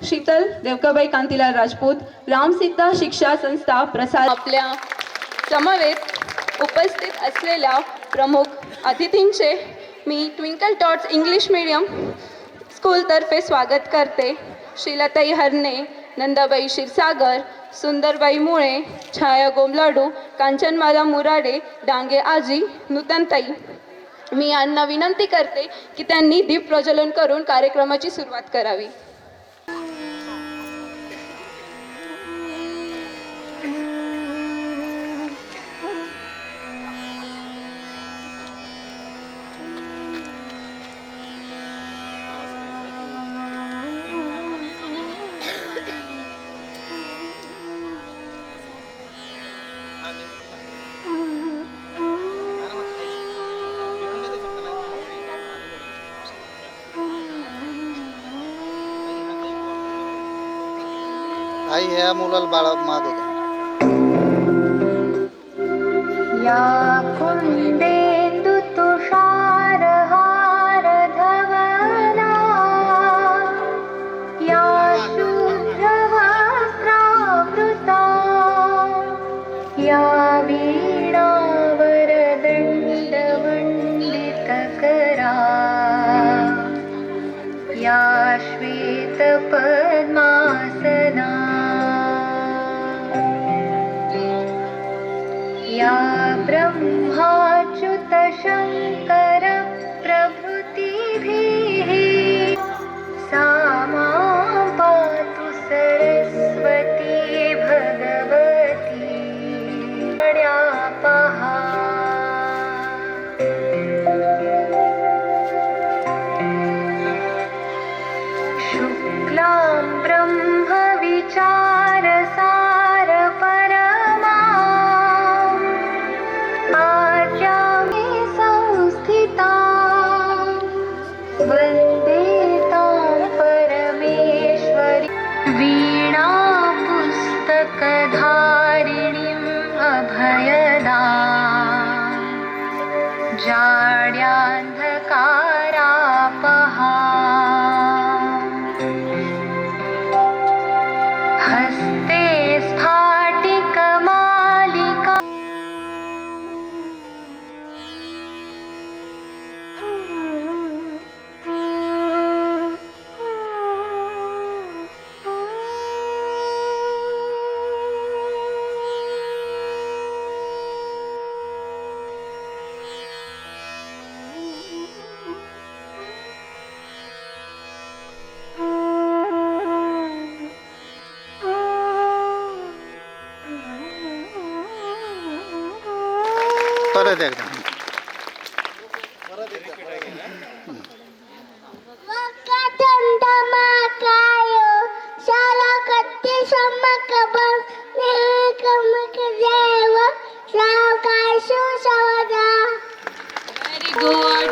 शीतल देवकाबाई कांतीलाल राजपूत, रामसीता शिक्षा संस्था प्रसाद. आपल्या समवेत उपस्थित असलेल्या प्रमुख अतिथींचे मी ट्विंकल टॉट्स इंग्लिश मीडियम स्कूलतर्फे स्वागत करते. शीलाताई हरणे, नंदाबाई क्षीरसागर, सुंदरबाई मुळे, छाया गोमलाडू, कांचनमाला मुराडे, डांगे आजी, नूतनताई. मी यांना विनंती करते की त्यांनी दीप प्रज्वलन करून कार्यक्रमाची सुरुवात करावी. आई ह्या मुलाला बाळा मागे घ्या. या कुंदेन्दु तुषारहार धवला, या शुभ्रवस्त्रावृता, या वीणावरदण्डमण्डितकरा, या श्वेतपद्मासना, या ब्रह्माच्युत शङ्कर प्रभृतिभिः सा मां पातु सरस्वती भगवती गण्यापहा. शुक्लां ब्रह्मविचारसार परमा, आद्यामे संस्थिता, वन्दे तां परमेश्वरी. वीणा पुस्तकधारिणीम् अभयदा, जाड्यान्धकारापहा. हस्ते स्फाटिकमालिका, परत एकदा. Very good.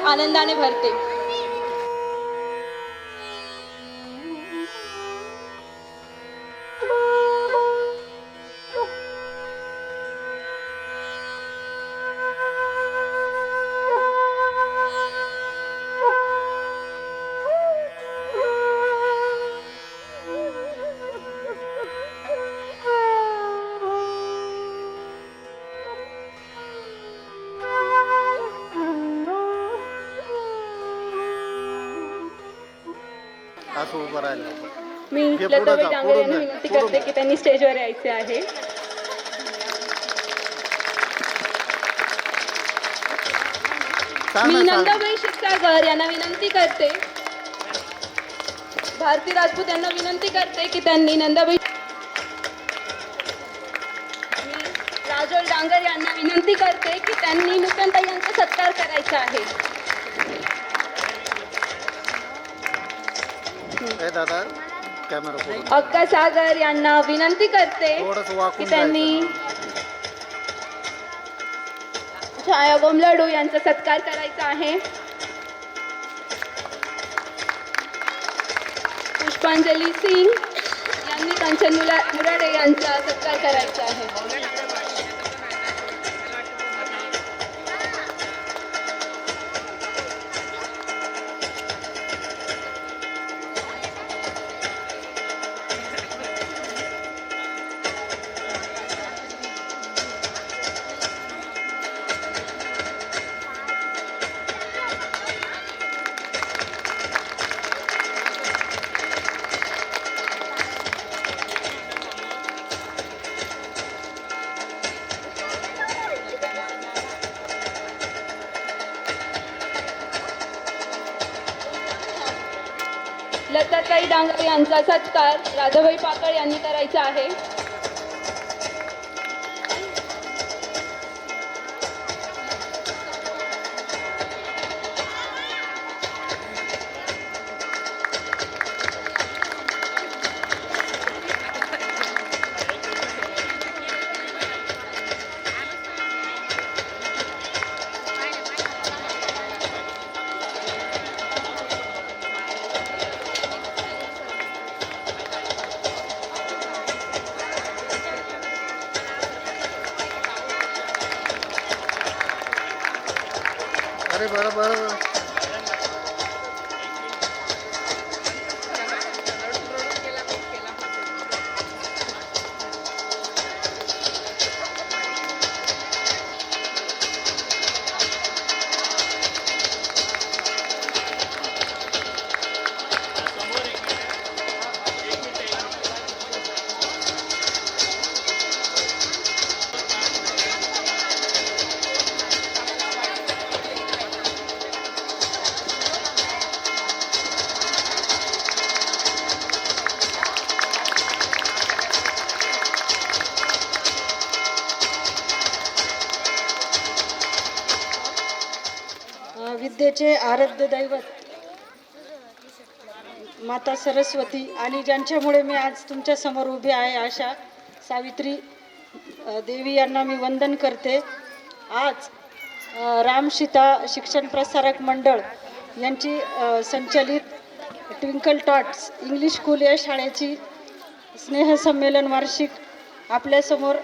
आनंदाने भरते. असं उभं राहिलं. मी हे पुढं लताबाई जा, डांगे पुढं यांना जा, विनंती पुढं करते जा. की त्यांनी स्टेजवर यायचे आहे. सांग मी ना, सांग. नंदाबाई क्षीरसागर यांना विनंती करते, भारती राजपूत यांना विनंती करते की त्यांनी नंदाबाई. मी राजोल डांगर यांना विनंती करते की त्यांनी नूतनताई यांचा सत्कार करायचा आहे. ए दादा कॅमेरा पुढं. अक्का सागर यांना विनंती करते थोडंसं की वाकून त्यांनी छाया गोमलाडू यांचा सत्कार करायचा आहे. पुष्पांजली सिंग यांनी कांचन मुराडे यांचा सत्कार करायचा आहे. लताताई डांगर यांचा सत्कार राधाबाई पाकळ यांनी करायचा आहे. अरे बरं बरं बरं. विद्येचे आराध्य दैवत माता सरस्वती आणि ज्यांच्यामुळे मी आज तुमच्या समोर उभी आहे अशा सावित्री देवी यांना मी वंदन करते. आज रामसीता शिक्षण प्रसारक मंडळ यांची संचलित ट्विंकल टॉट्स इंग्लिश स्कूल या शाळेची स्नेहसंमेलन वार्षिक आपल्यासमोर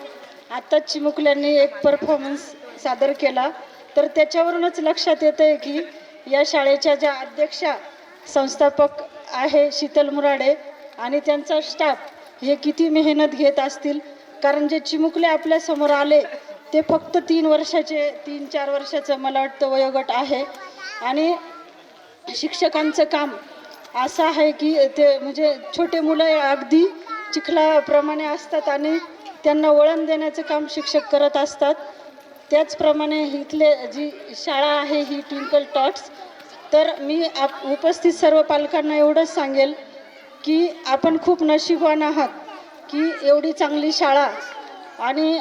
आत्ताच चिमुकल्यांनी एक परफॉर्मन्स सादर केला. तर त्याच्यावरूनच लक्षात येतं आहे की या शाळेच्या ज्या अध्यक्षा संस्थापक आहे शीतल मुराडे आणि त्यांचा स्टाफ हे किती मेहनत घेत असतील. कारण जे चिमुकले आपल्यासमोर आले ते फक्त 3-4 वर्षाचं मला वाटतं वयोगट आहे. आणि शिक्षकांचं काम असं आहे की ते म्हणजे छोटे मुलं अगदी चिखलाप्रमाणे असतात आणि त्यांना वळण देण्याचं काम शिक्षक करत असतात. त्याचप्रमाणे इथले जी शाळा आहे ही ट्विंकल टॉट्स. तर मी उपस्थित सर्व पालकांना एवढंच सांगेल की आपण खूप नशीबवान आहात की एवढी चांगली शाळा आणि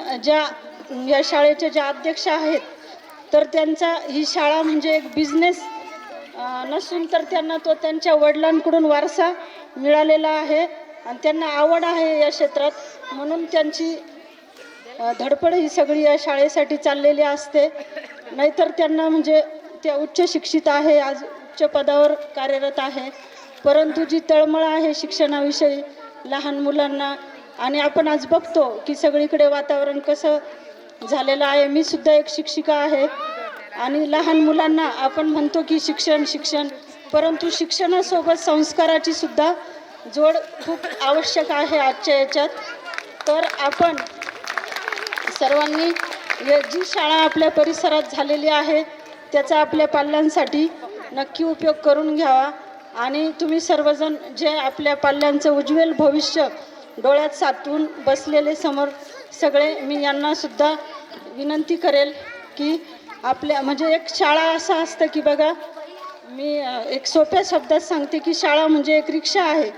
या शाळेच्या ज्या अध्यक्ष आहेत तर त्यांचा ही शाळा म्हणजे एक बिझनेस नसून तर त्यांना तो त्यांच्या वडिलांकडून वारसा मिळालेला आहे आणि त्यांना आवड आहे या क्षेत्रात. म्हणून त्यांची धडपड ही सगळी या शाळेसाठी चाललेली असते. नाहीतर त्यांना म्हणजे त्या उच्च शिक्षित आहे, आज उच्च पदावर कार्यरत आहे, परंतु जी तळमळ आहे शिक्षणाविषयी लहान मुलांना, आणि आपण आज बघतो की सगळीकडे वातावरण कसं झालेलं आहे. मी सुद्धा एक शिक्षिका आहे आणि लहान मुलांना आपण म्हणतो की शिक्षण शिक्षण, परंतु शिक्षणासोबत संस्काराची सुद्धा जोड खूप आवश्यक आहे आजच्या याच्यात. तर आपण सर्वांनी जी शाळा आपल्या परिसरात झालेली आहे त्याचा आपल्या पाल्यांसाठी नक्की उपयोग करून घ्यावा. आणि तुम्ही सर्वजण जे आपल्या पाल्यांचं उज्ज्वल भविष्य डोळ्यात साठवून बसलेले समोर सगळे, मी यांना सुद्धा विनंती करेल की आपल्या म्हणजे एक शाळा असं असतं की बघा, मी एक सोप्या शब्दात सांगते की शाळा म्हणजे एक रिक्षा आहे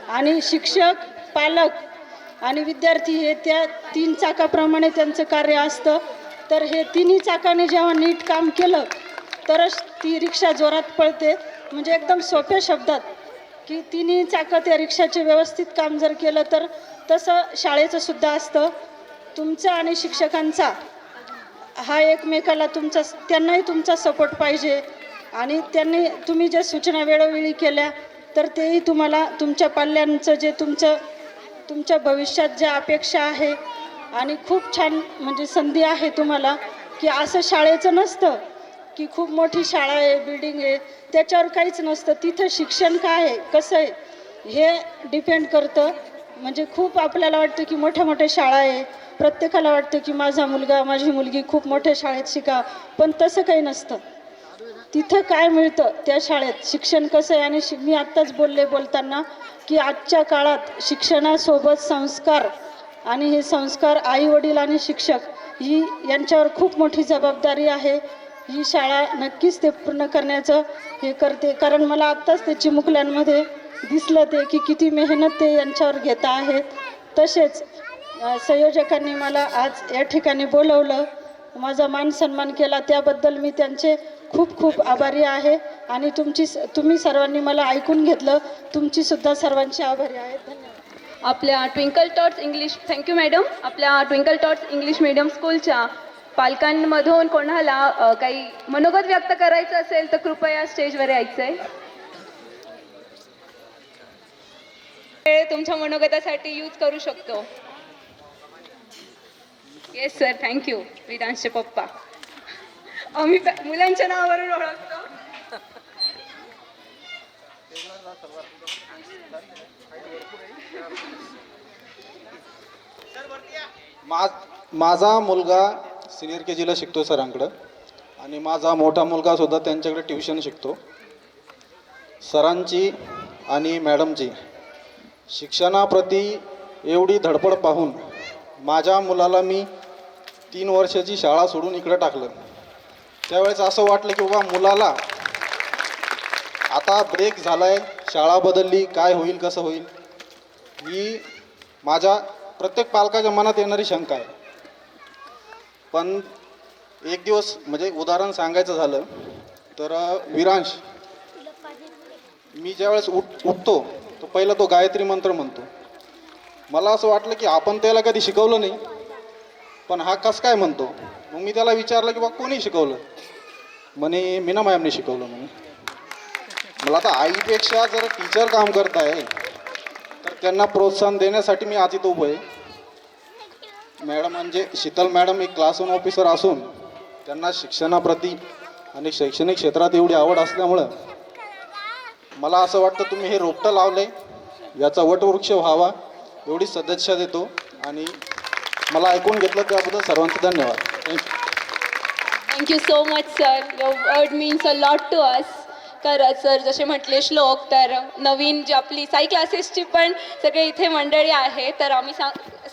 आणि शिक्षक, पालक आणि विद्यार्थी हे त्या 3 चाकाप्रमाणे त्यांचं कार्य असतं. तर हे तिन्ही चाकाने जेव्हा नीट काम केलं तरच ती रिक्षा जोरात पळते. म्हणजे एकदम सोप्या शब्दात की तिन्ही चाकं त्या रिक्षाचे व्यवस्थित काम जर केलं तर तसं शाळेचं सुद्धा असतं. तुमचा आणि शिक्षकांचा हा एकमेकाला त्यांनाही तुमचा सपोर्ट पाहिजे आणि तुम्ही ज्या सूचना वेळोवेळी केल्या तर तेही तुम्हाला तुमच्या पाल्यांचं जे तुमच्या भविष्यात ज्या अपेक्षा आहे आणि खूप छान म्हणजे संधी आहे तुम्हाला की असं शाळेचं नसतं की खूप मोठी शाळा आहे, बिल्डिंग आहे, त्याच्यावर काहीच नसतं. तिथं शिक्षण काय आहे, कसं आहे हे डिपेंड करतं. म्हणजे खूप आपल्याला वाटतं की मोठ्या मोठ्या शाळा आहे, प्रत्येकाला वाटतं की माझा मुलगा माझी मुलगी खूप मोठ्या शाळेत शिका, पण तसं काही नसतं. तिथं काय मिळतं त्या शाळेत, शिक्षण कसं आहे. आणि मी आत्ताच बोलताना की आजच्या काळात शिक्षणासोबत संस्कार, आणि हे संस्कार आई वडील आणि शिक्षक यांच्यावर खूप मोठी जबाबदारी आहे. ही शाळा नक्कीच ते पूर्ण करण्याचं हे करते, कारण मला आत्ताच ते चिमुकल्यांमध्ये दिसलं ते की किती मेहनत ते यांच्यावर घेत आहेत. तसेच संयोजकांनी मला आज या ठिकाणी बोलवलं, माझा मान सन्मान केला, त्याबद्दल मी त्यांचे खूप खूप आभारी आहे. आणि तुम्ही सर्वांनी मला ऐकून घेतलं, तुमची सुद्धा सर्वांची आभारी आहे. धन्यवाद. आपल्या Twinkle Tots English, thank you madam. आपल्या ट्विंकल टॉट्स इंग्लिश मीडियम स्कूलच्या पालकांमधून कोणाला काही मनोगत व्यक्त करायचं असेल तर कृपया स्टेजवर यायचं आहे. तुमच्या मनोगतासाठी यूज करू शकतो. Yes sir, thank you. विधानचे पप्पा, आम्ही मुलांच्या नावावरून ओळखतो. माझा मुलगा सिनियर KGला शिकतो सरांकडं, आणि माझा मोठा मुलगा सुद्धा त्यांच्याकडे ट्युशन शिकतो. सरांची आणि मॅडमची शिक्षणाप्रती एवढी धडपड पाहून माझ्या मुलाला मी 3 वर्षाची शाळा सोडून इकडं टाकलं. त्यावेळेस असं वाटलं की बाबा मुलाला आता ब्रेक झाला आहे, शाळा बदलली, काय होईल कसं होईल, ही माझ्या प्रत्येक पालकाच्या मनात येणारी शंका आहे. पण एक दिवस म्हणजे उदाहरण सांगायचं झालं तर विरांश, मी ज्यावेळेस उठतो तो पहिला तो गायत्री मंत्र म्हणतो. मला असं वाटलं की आपण त्याला कधी शिकवलं नाही, पण हा कसं काय म्हणतो. मग मी त्याला विचारलं की बा कोणी शिकवलं. म्हणे मीना मॅमने शिकवलं. म्हणे मला आता आईपेक्षा जर टीचर काम करत आहे तर त्यांना प्रोत्साहन देण्यासाठी मी आज इथं उभं आहे. मॅडम म्हणजे शीतल मॅडम एक क्लास 1 ऑफिसर असून त्यांना शिक्षणाप्रती आणि शैक्षणिक क्षेत्रात एवढी आवड असल्यामुळं मला असं वाटतं तुम्ही हे रोपटं लावलं आहे, याचा वटवृक्ष व्हावा एवढी सदिच्छा देतो. आणि मला ऐकून घेतलं त्याबद्दल सर्वांचे धन्यवाद. Thank you so much sir. Your word means a lot to us. खरंच सर जसे म्हटले श्लोक, तर नवीन जी आपली साई क्लासेसची पण सगळे इथे मंडळी आहे, तर आम्ही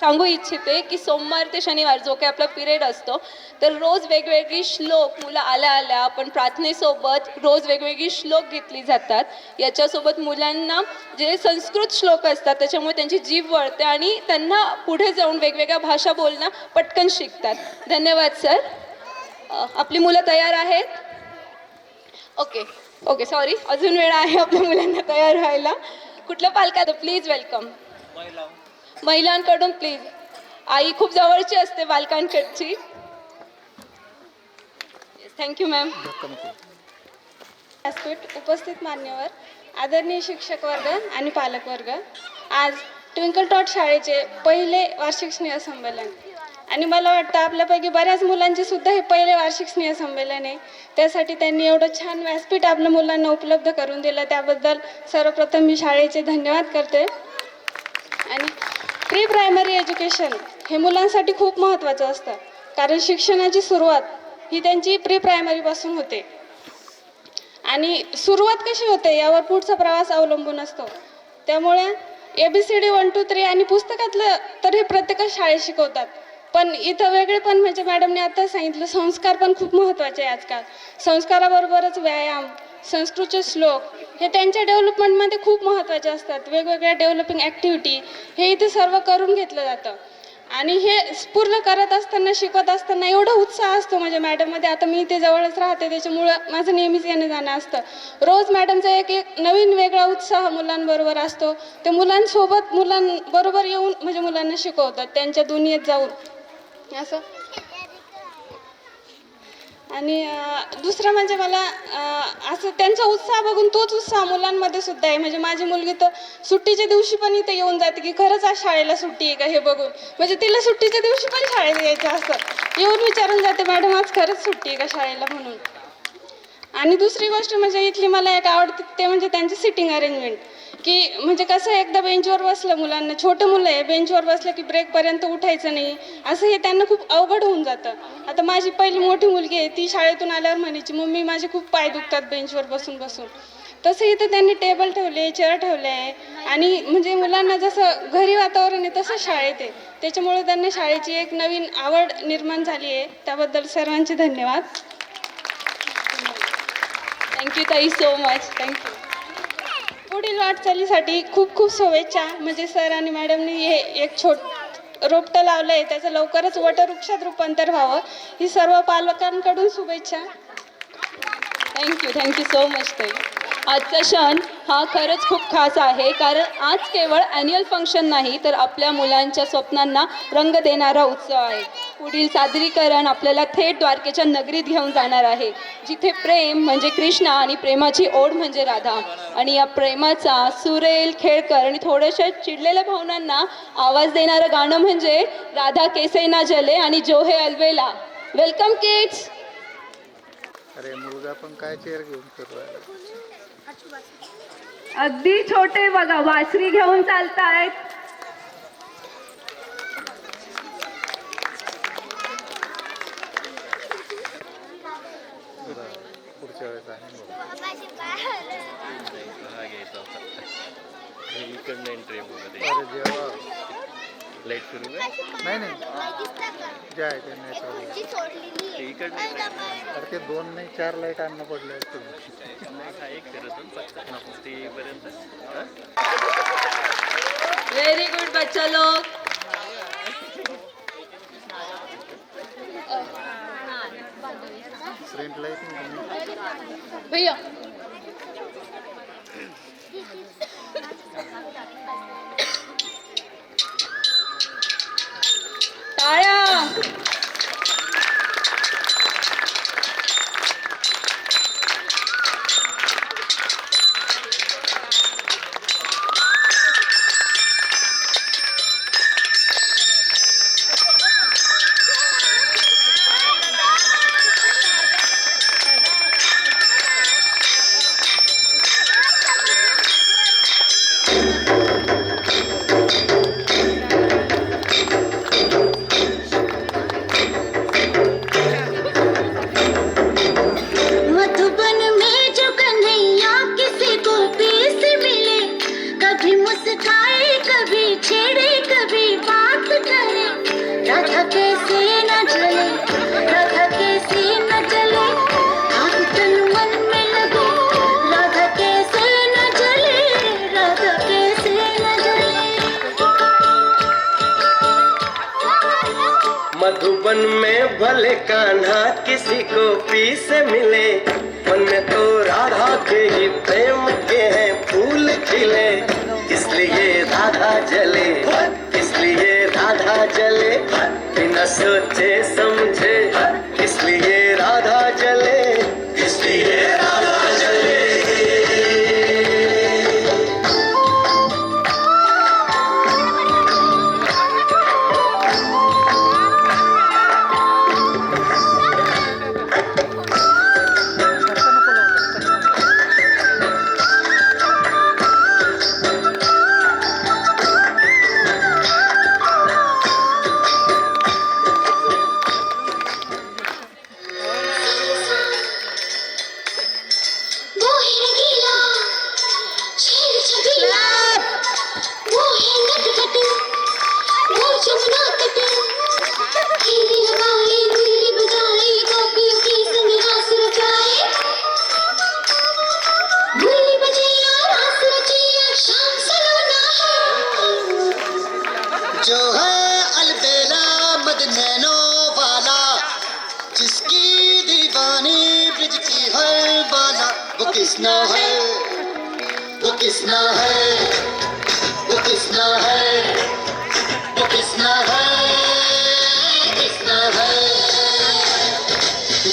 सांगू इच्छिते की सोमवार ते शनिवार जो काही आपला पिरियड असतो तर रोज वेगवेगळी श्लोक मुलं आल्या आपण प्रार्थनेसोबत रोज वेगवेगळी श्लोक घेतली जातात. याच्यासोबत मुलांना जे संस्कृत श्लोक असतात त्याच्यामुळे त्यांची जीभ वळते आणि त्यांना पुढे जाऊन वेगवेगळ्या भाषा बोलणं पटकन शिकतात. धन्यवाद सर. आपली मुलं तयार आहेत? ओके सॉरी, अजून वेळ आहे आपल्या मुलांना तयार व्हायला. कुठलं पालकात प्लीज वेलकम. महिलांकडून प्लीज. आई खूप जवळची असते बालकांकडची. Thank you ma'am. व्यासपीठ, उपस्थित मान्यवर, आदरणीय शिक्षक वर्ग आणि पालक वर्ग, आज ट्विंकल टॉट शाळेचे पहिले वार्षिक स्नेहसंमेलन आणि मला वाटतं आपल्यापैकी बऱ्याच मुलांचे सुद्धा हे पहिले वार्षिक स्नेहसंमेलन आहे. त्यासाठी त्यांनी एवढं छान व्यासपीठ आपल्या मुलांना उपलब्ध करून दिलं, त्याबद्दल सर्वप्रथम मी शाळेचे धन्यवाद करते. आणि प्री प्रायमरी एज्युकेशन हे मुलांसाठी खूप महत्त्वाचं असतं, कारण शिक्षणाची सुरुवात ही त्यांची प्री प्रायमरीपासून होते आणि सुरुवात कशी होते यावर पुढचा प्रवास अवलंबून असतो. त्यामुळे ABCD 1 2 3 आणि पुस्तकातलं तर हे प्रत्येकच शाळेत शिकवतात, पण इथं वेगळेपण म्हणजे मॅडमने आता सांगितलं संस्कार पण खूप महत्त्वाचे आहे. आजकाल संस्काराबरोबरच व्यायाम, संस्कृतचे श्लोक हे त्यांच्या डेव्हलपमेंटमध्ये खूप महत्त्वाचे असतात. वेगवेगळ्या डेव्हलपिंग ॲक्टिव्हिटी हे इथे सर्व करून घेतलं जातं आणि हे पूर्ण करत असताना, शिकवत असताना एवढा उत्साह असतो म्हणजे मॅडममध्ये. आता मी इथे जवळच राहते, त्याच्यामुळं माझं नेहमीच येणं जाणं असतं. रोज मॅडमचा एक नवीन वेगळा उत्साह मुलांबरोबर असतो. ते मुलांबरोबर येऊन म्हणजे मुलांना शिकवतात, त्यांच्या दुनियेत जाऊन असं. आणि दुसरं म्हणजे मला असं त्यांचा उत्साह बघून तोच उत्साह मुलांमध्ये सुद्धा आहे. म्हणजे माझी मुलगी तर सुट्टीच्या दिवशी पण इथे येऊन जाते की खरंच आज शाळेला सुट्टी आहे का हे बघून. म्हणजे तिला सुट्टीच्या दिवशी पण शाळेत यायचं असतं, येऊन विचारून जाते मॅडम आज खरंच सुट्टी आहे का शाळेला म्हणून. आणि दुसरी गोष्ट म्हणजे इथली मला एक आवडते ते म्हणजे त्यांची सिटिंग अरेंजमेंट, की म्हणजे कसं एकदा बेंचवर बसलं मुलांना, छोटं मुलं आहे, बेंचवर बसलं की ब्रेकपर्यंत उठायचं नाही, असं हे त्यांना खूप अवघड होऊन जातं. आता माझी पहिली मोठी मुलगी आहे, ती शाळेतून आल्यावर म्हणायची मम्मी माझे खूप पाय दुखतात बेंचवर बसून बसून. तसं इथं त्यांनी टेबल ठेवले, चेअर ठेवले आहे आणि म्हणजे मुलांना जसं घरी वातावरण आहे तसं शाळेत आहे. त्याच्यामुळे त्यांना शाळेची एक नवीन आवड निर्माण झाली आहे. त्याबद्दल सर्वांचे धन्यवाद. थँक्यू ताई, सो मच, थँक्यू. पुढील वाटचालीसाठी खूप खूप शुभेच्छा. म्हणजे सर आणि मॅडमनी हे एक रोपटं लावलं आहे, त्याचं लवकरच वटवृक्षात रूपांतर व्हावं, ही सर्व पालकांकडून शुभेच्छा. थँक्यू सो मच ताई. आजचा क्षण हा खरंच खूप खास आहे, कारण आज केवळ ॲन्युअल फंक्शन नाही तर आपल्या मुलांच्या स्वप्नांना रंग देणारा उत्सव आहे. पुढील सादरीकरण आपल्याला थेट द्वारकेच्या नगरीत घेऊन जाणार आहे, जिथे प्रेम म्हणजे कृष्णा आणि प्रेमाची ओढ म्हणजे राधा. आणि या प्रेमाचा सुरेल खेळकर आणि थोड्याशा चिडलेल्या भावनांना आवाज देणारं गाणं म्हणजे राधा केसैना जले आणि जो हे अलवेला. Welcome kids. अरे मुलगा पण काय चेअर घेऊन फिरू राहिला. अगदी छोटे बघा, वासरी घेऊन चालतायत. पुढच्या वेळेस आहे अरे जेव्हा लाईट सुरू नाही जे आहे ते नाही अरे ते 2 नाही 4 लाईट आणणं पडले असते. व्हेरी गुड बच्चा लोग. फ्रंट लाईट भैया टाळ्या. मधुबन में भले कान्हा किसी को पी से मिले, मन में तो राधा के ही प्रेम के हैं फूल खिले, इसलिए राधा जले, इसलिए राधा जले, बिना सोचे समझे, इसलिए राधा जले, इसलिए राधा जले. किसना है, वो किसना है, वो किसना है, वो किसना है, किसना है,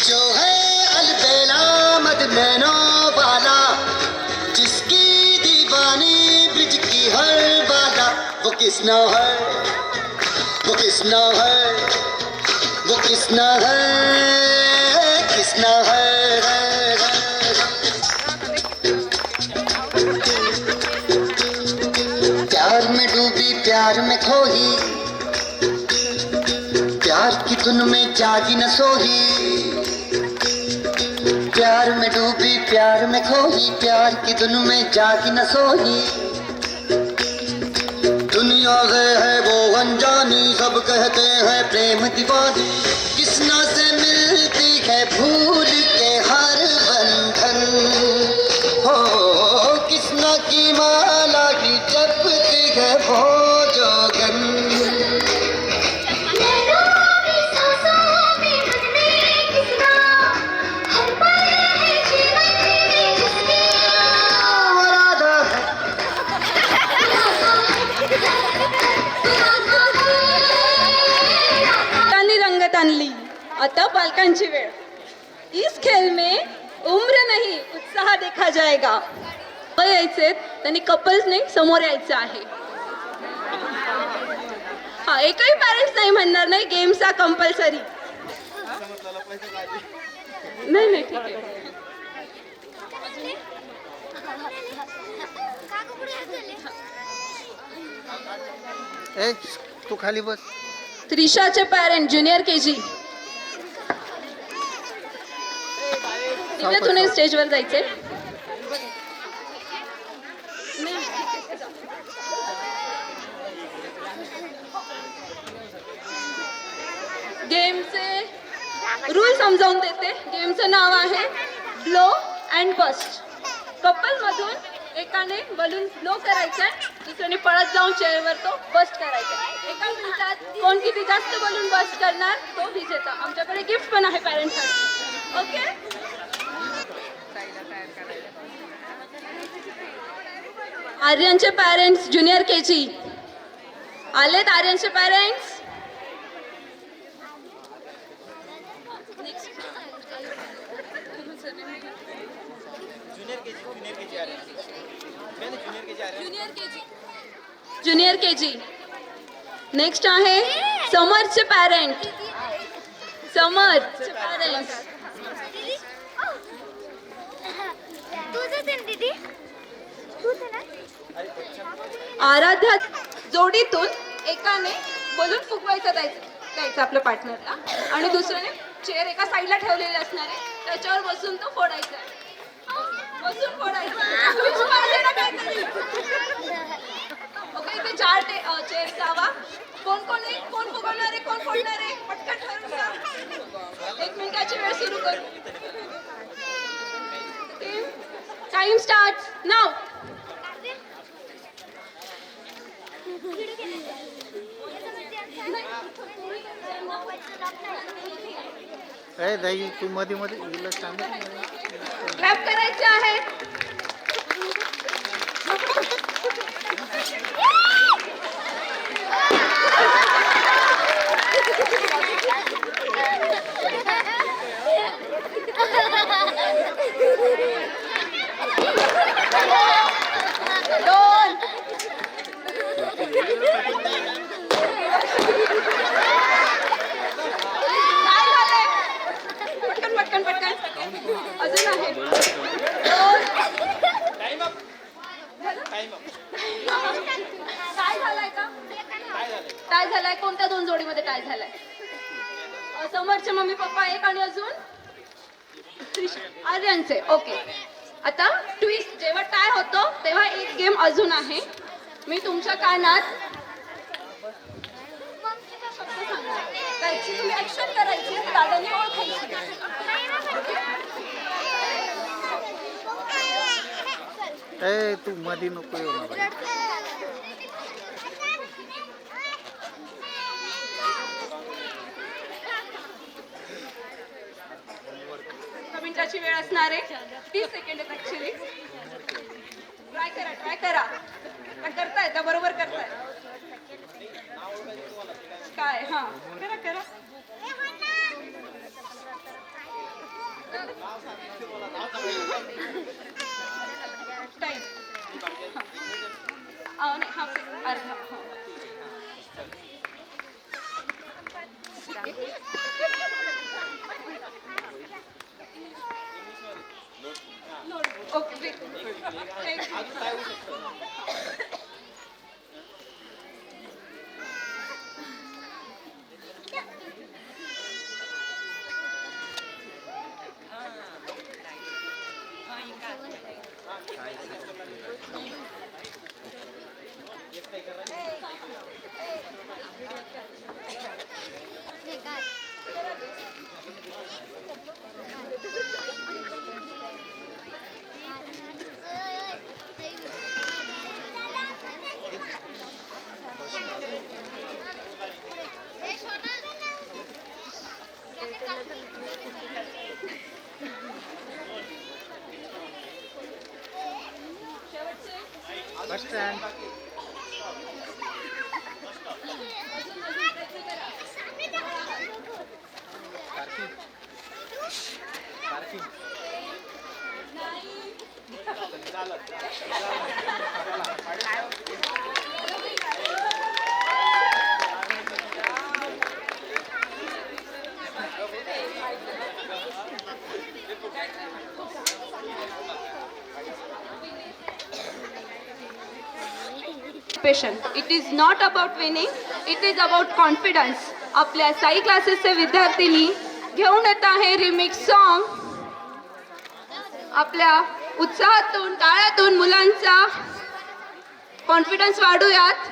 जो है अलबेला मद नैनों वाला, जिसकी दीवानी ब्रिज की हर बाला, वो किसना है, वो किसना है, वो किसना है, किसना है, प्यार में डूबी प्यार में खोही, प्यार की धुन में जागी न सोही, प्यार में डूबी प्यार में खोही, प्यार की धुन में जागी न सोही, दुनिया है वो अनजानी, सब कहते हैं प्रेम दीवानी, किसना से मिलती है भूल के हर बंधन, हो किसना की माला की जपती है वो जोगन, राधा है पालकांनी रंगत आणली. आता पालकांची वेळ. इस खेल में उम्र नहीं उत्साह देखा जाएगा. यायचे त्यांनी कपल्सने समोर यायचं आहे. हा एकही पॅरेंट्स नाही म्हणणार नाही गेम्स आर कंपल्सरी. नाही नाही ठीक आहे. ए तू खाली बस. त्रिशाचे पॅरेंट ज्युनियर केजी तुम्ही स्टेजवर जायचे. गेमचे रूल समजावून देते. गेमचं नाव आहे ब्लो अँड बस्ट. कपल मधून एकाने बलून ब्लो करायचा, दुसऱ्याने पळत जाऊन चेअरवर तो बस्ट करायचा. एका मिनिटात कोण किती जास्त बलून बस्ट करणार तो विजेता. आमच्याकडे गिफ्ट पण आहे पॅरेंट्ससाठी. ओके. आर्यनचे पॅरेंट्स ज्युनियर केजी आलेत. आर्यनचे पॅरेंट्स ज्युनियर केजी. नेक्स्ट आहे समरचे पॅरेंट. समरचे पॅरेंट्स आराध्या. जोडीतून एकाने बलून फुगवायचा द्यायचा आपल्या पार्टनरला आणि दुसऱ्याने चेअर एका साईडला ठेवलेली असणार आहे त्याच्यावर बसून तो फोडायचा. बसून फोडायचा. ओके. इथे 4 चेअर जावा. कोण फुगवणार आहे कोण फोडणार आहे पटकन ठरवून घ्या. 1 मिनिटाची वेळ सुरू करू. टाइम स्टार्ट नाव. ए दाई तू मध्ये मध्ये हिला सांग. क्लॅप करायचे आहे. अजून आहे. काय झालाय का? काय झालाय? कोणत्या 2 जोडीमध्ये काय झालाय? समोरचे मम्मी पप्पा एक आणि अजून आर्यनचे. ओके. आता ट्विस्ट जेव्हा टाय होतो तेव्हा एक गेम अजून आहे. मी तुमच्या कानात त्याची तुम्ही ऍक्शन करायची दादांनी ओळखायची. ए तू मध्ये नको येऊ ना. मिनिटाची वेळ असणार आहे. 30 सेकंड आहेत ऍक्च्युली. ट्राय करा पण करताय तर बरोबर करताय. काय हां करा टाइम नाही हाफ अर्धा okay bus stand parking it is not about winning, it is about confidence. आपल्या साई क्लासेसचे विद्यार्थिनी घेऊन येत आहे रिमिक्स सॉन्ग. आपल्या उत्साहातून टाळ्यातून मुलांचा कॉन्फिडन्स वाढूयात.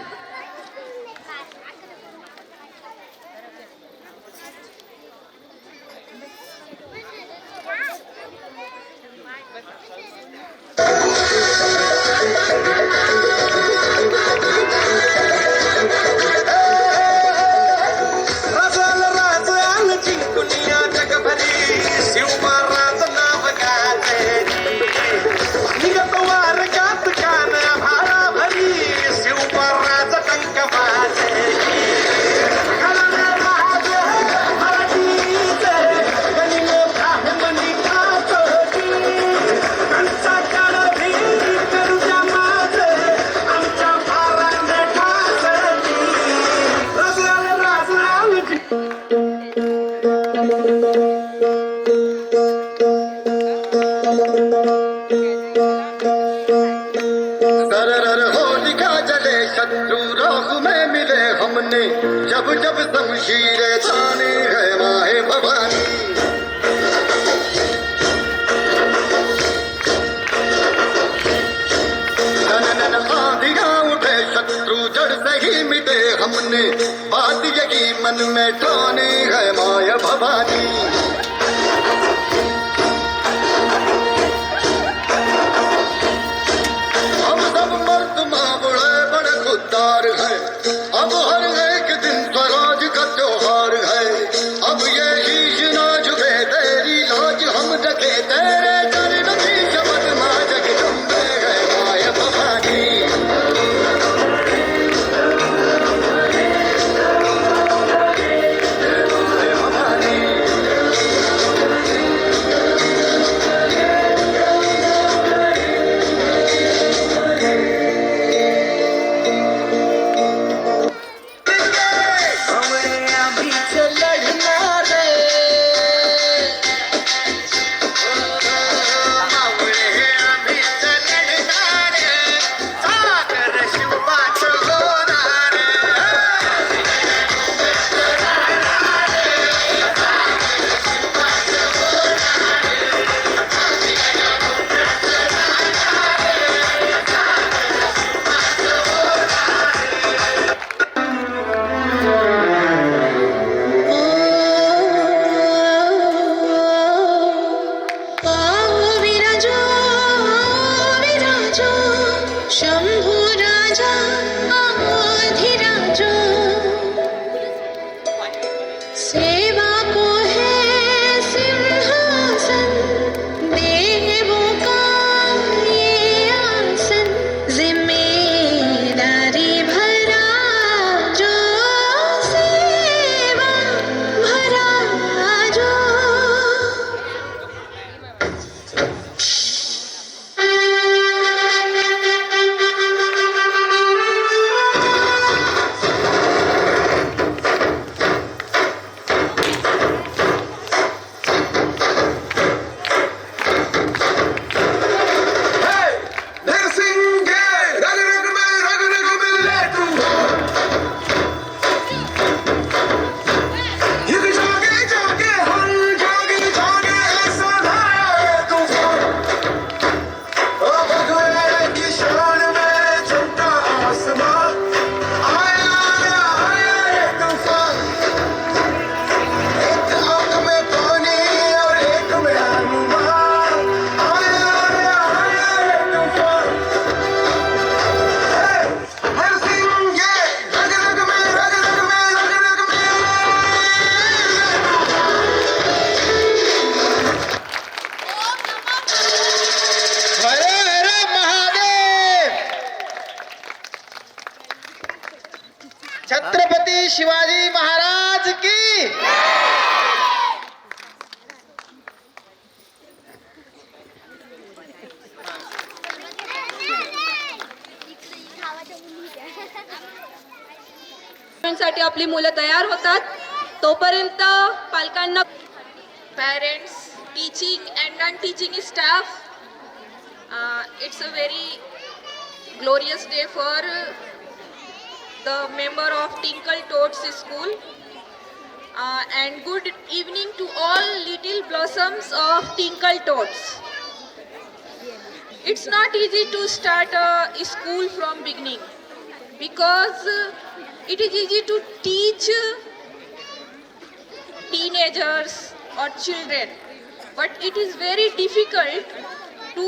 जब जब शमशीरें तानी है माहे भवानी. नन आंधियां उठे शत्रु जड़ से ही मिटे हमने बात यही मन में ठानी है माया भवानी. हम सब मर्द माँ बड़े बड़े खुददार हैं. अब हर एक दिन स्वराज का त्योहार है. अब ये शीश ना झुके तेरी लाज हम रखे तेरे चरण की शपथ माँ जगदम्बे है माया भवानी. सेवा को है सिंहासन छत्रपती शिवाजी महाराज की. साठी आपली मुलं तयार होतात तोपर्यंत पालकांना parents teaching and non teaching staff it's a very glorious day for the member of Tinkle Toads School and good evening to all little blossoms of Tinkle Toads. It's not easy to start a school from beginning because it is easy to teach teenagers or children, but it is very difficult to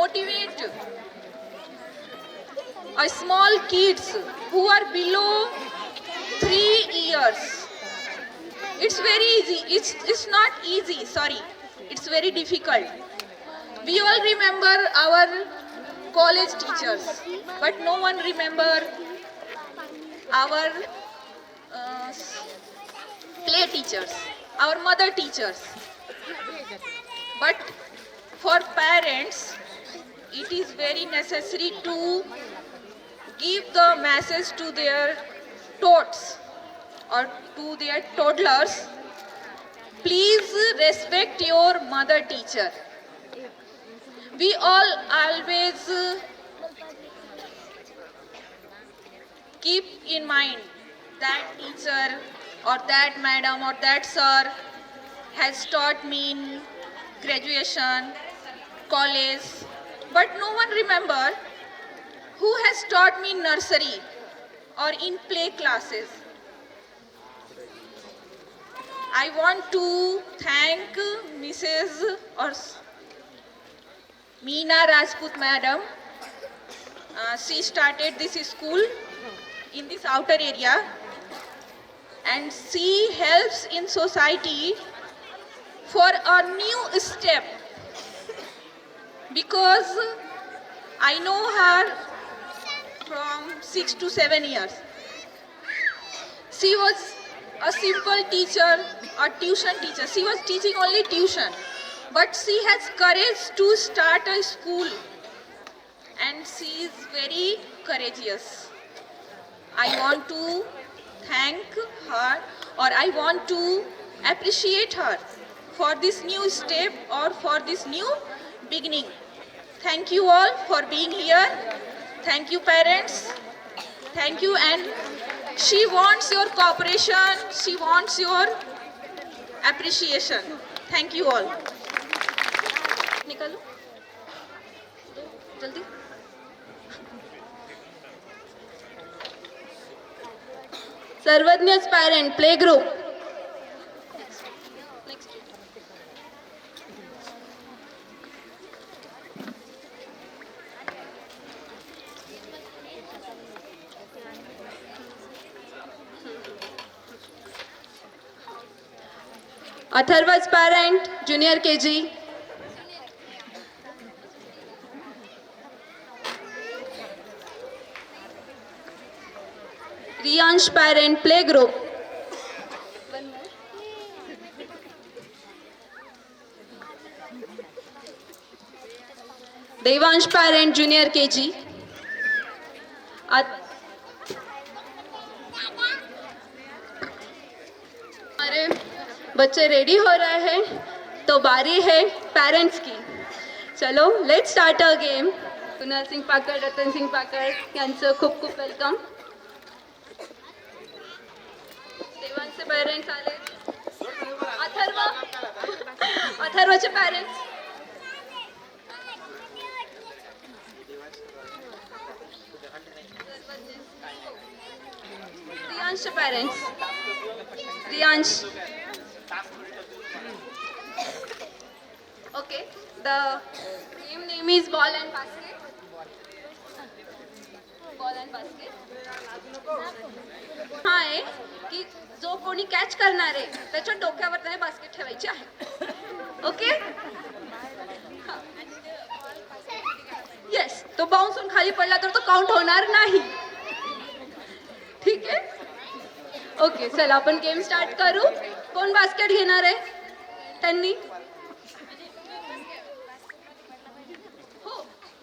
motivate a small kids who are below 3 years. It's very easy. It's not easy. Sorry, it's very difficult. We all remember our college teachers, but no one remember our play teachers, our mother teachers. But for parents, it is very necessary to give the message to their tots or to their toddlers. Please respect your mother teacher. We all always keep in mind that teacher or that madam or that sir has taught me in graduation, college, but no one remember who has taught me in nursery or in play classes. I want to thank Mrs. or Meena Rajput madam. She started this school in this outer area and she helps in society for a new step because I know her from 6 to 7 years. She was a simple teacher, a tuition teacher. She was teaching only tuition, but she has courage to start a school and she is very courageous. I want to thank her or I want to appreciate her for this new step or for this new beginning. Thank you all for being here. Thank you parents. Thank you, and she wants your cooperation. She wants your appreciation. Thank you all. निकालो जल्दी. सर्वज्ञच parent play group. अथर्वज parent junior KG. Riyansh parent play group. Devansh parent junior KG. हमारे बच्चे ready हो रहे हैं तो बारी है पेरेंट्स की. चलो let start a game. Kunal Singh Pakad, Ratan Singh Pakad यांचं खूप खूप वेलकम. देवांचे पेरेंट्स आले. अथर्वचे पेरेंट्स. रियांशचे parents. Riyansh. Okay, the game name is ball and basket. Ball and basket हा आहे की जो कोणी कॅच करणार आहे त्याच्या डोक्यावर त्याने बास्केट ठेवायची आहे. Okay, yes. तो बाउन्स होऊन खाली पडला तर तो काउंट होणार नाही. ठीक आहे ओके चला आपण गेम स्टार्ट करू. कोण बास्केट घेणार आहे त्यांनी हो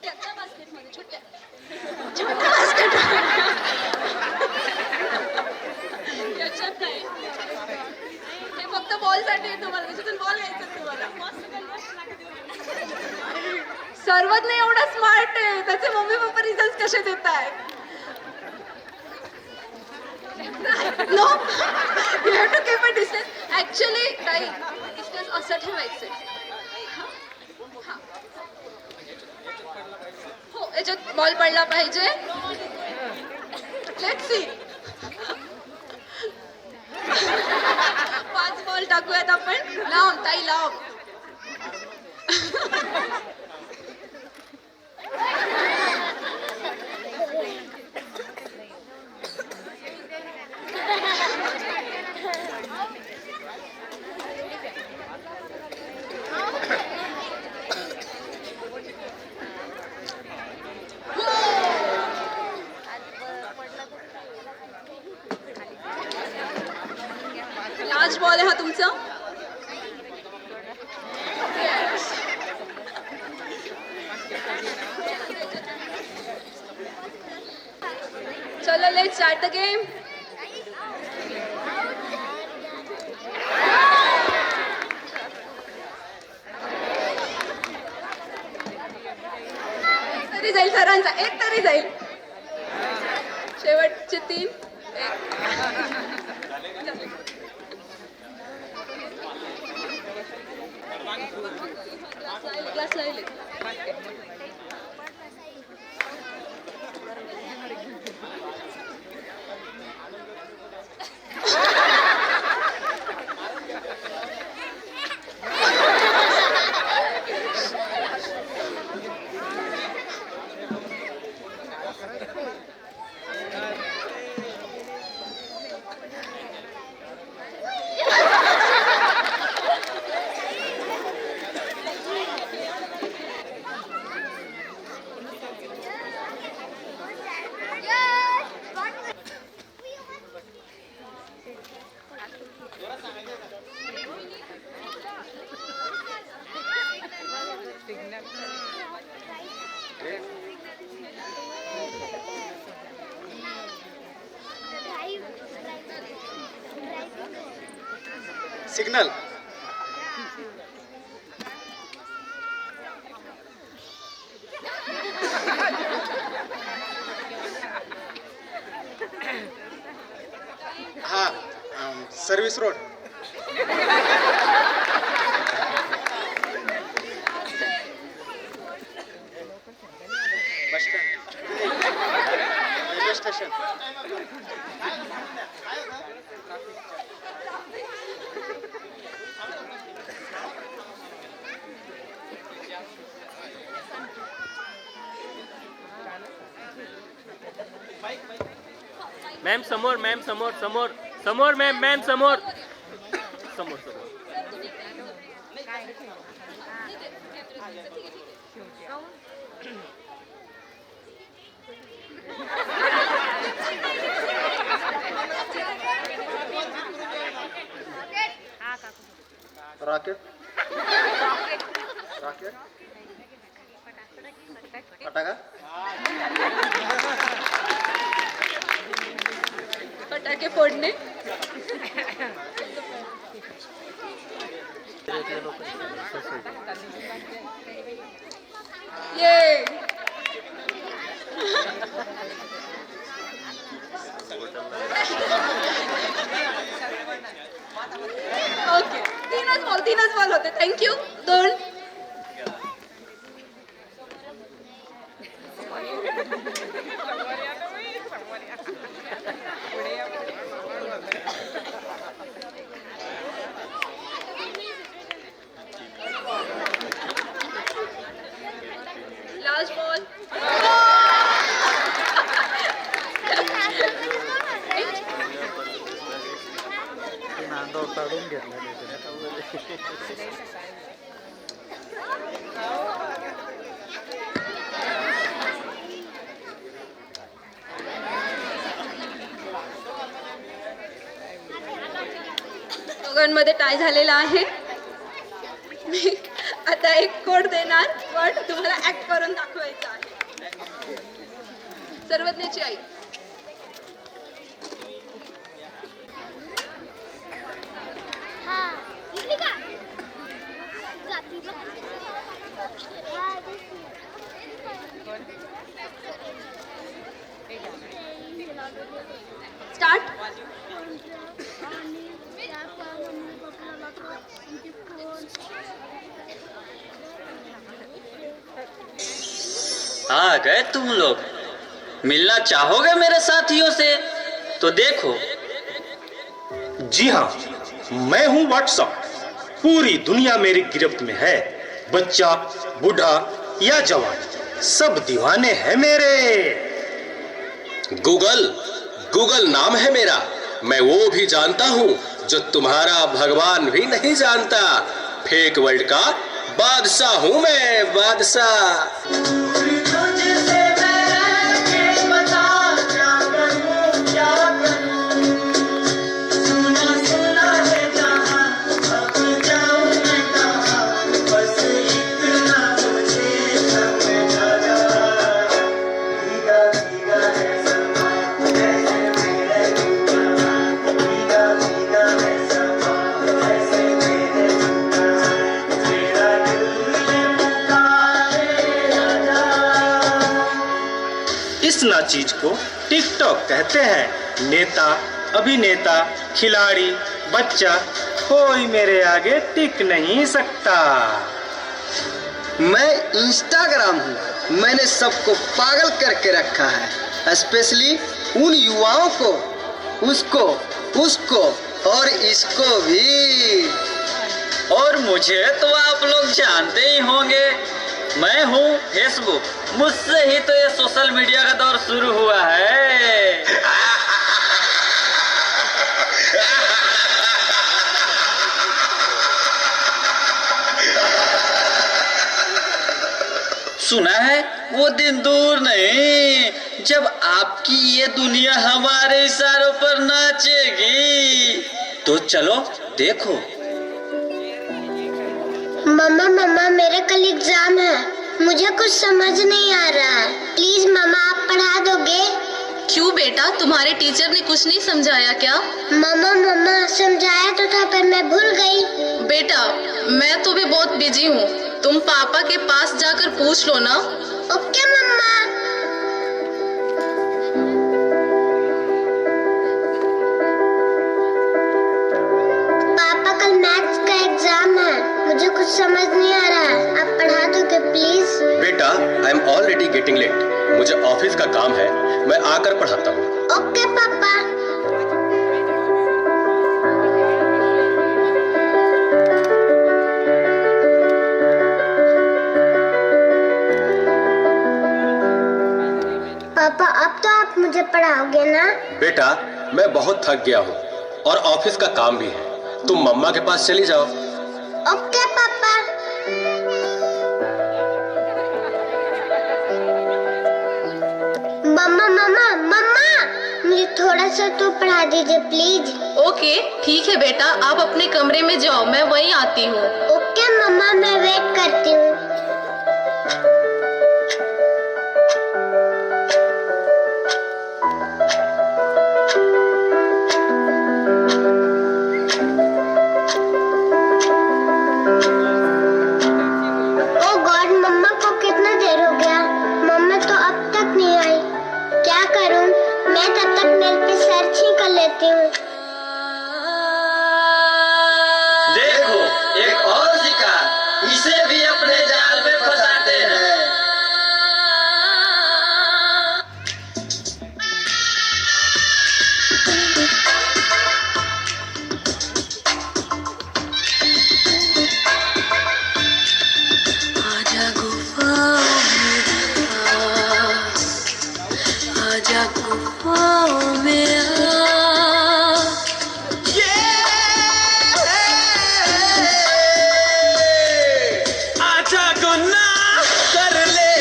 त्याच्या बास्केटमध्ये छोट्या छोट्या बास्केट याच्यात नाही हे फक्त बॉलसाठी आहे तुम्हाला त्याच्यातून बॉल घ्यायचा तुम्हाला. सर्वज्ञ एवढा स्मार्ट आहे त्याचे मम्मी पप्पा रिझल्ट कसे देत आहेत. No you have to keep a distance. Actually ताई डिस्टन्स असं ठेवायचं हो याच्यात बॉल पडला पाहिजे. लेट्स सी 5 बॉल टाकूयात आपण. लाव ताई लाव. लास्ट बॉल आहे हा तुमचा. चलो लेट्स स्टार्ट द गेम. एक तरी जाईल सरांचा एक तरी जाईल. शेवटचे 3 ग्लास लावले. सिग्नल. हा service road. Bus stand railway station. Ma'am समोर मॅम समोर समोर समोर मॅम मॅम समोर समोर समोर. रॉकेट रॉकेट फटाका. फटाके फोडणे. ये ओके तीनच बॉल होते. थँक्यू. 2 last ball. नांदव काढून घेतला दोघांमध्ये टाय झालेला आहे. मी आता एक कोड देणार पण तुम्हाला ऍक्ट करून दाखवायचं आहे. सर्वज्ञाची आई. स्टार्ट. आ गए तुम लोग. मिलना चाहोगे मेरे साथियों से? तो देखो. जी हाँ, मैं हूँ व्हाट्सअप. पूरी दुनिया मेरी गिरफ्त में है. बच्चा, बूढ़ा या जवान, सब दीवाने हैं मेरे. गूगल नाम है मेरा. मैं वो भी जानता हूँ जो तुम्हारा भगवान भी नहीं जानता. फेक वर्ल्ड का बादशाह हूँ मैं, बादशाह. इस ना चीज को टिकटॉक कहते हैं. नेता, अभिनेता, खिलाड़ी, बच्चा, कोई मेरे आगे टिक नहीं सकता. मैं इंस्टाग्राम हूँ. मैंने सबको पागल करके रखा है, स्पेशली उन युवाओं को, उसको और इसको भी. और मुझे तो आप लोग जानते ही होंगे. मैं हूँ फेसबुक. मुझसे ही तो ये सोशल मीडिया का दौर शुरू हुआ है. सुना है वो दिन दूर नहीं जब आपकी ये दुनिया हमारे इशारों पर नाचेगी. तो चलो देखो. मम्मा मेरा कल एग्जाम है. मुझे कुछ समझ नहीं आ रहा है. प्लीज मम्मा आप पढ़ा दोगे? क्यों बेटा, तुम्हारे टीचर ने कुछ नहीं समझाया क्या? मम्मा समझाया तो था पर मैं भूल गई. बेटा मैं तो भी बहुत बिजी हूँ. तुम पापा के पास जाकर पूछ लो ना. Okay mamma. पापा कल मैथ्स का एग्जाम है. मुझे कुछ समझ नहीं आ रहा है. आप पढ़ा दोगे प्लीज? बेटा, I am already getting late. मुझे ऑफिस का काम है, मैं आकर पढ़ाता हूँ. ओके पापा. पापा अब तो आप मुझे पढ़ाओगे ना? बेटा, मैं बहुत थक गया हूँ और ऑफिस का काम भी है. तुम मम्मा के पास चली जाओ. ओके पापा. मम्मा मुझे थोड़ा सा तो पढ़ा दीजिए प्लीज. ओके ठीक है बेटा, आप अपने कमरे में जाओ, मैं वहीं आती हूँ. ओके मम्मा, मैं वेट करती हूँ. ओ गॉड, मम्मा को कितना देर हो गया. मम्मा तो अब तक नहीं आई. क्या करूँ? मैं तब तक नेट पे सर्च ही कर लेती हूँ. देखो एक और शिकार. इसे भी अपने जाल में फंसाते हैं. आजा गुफाओं में आजा गुनाह कर ले,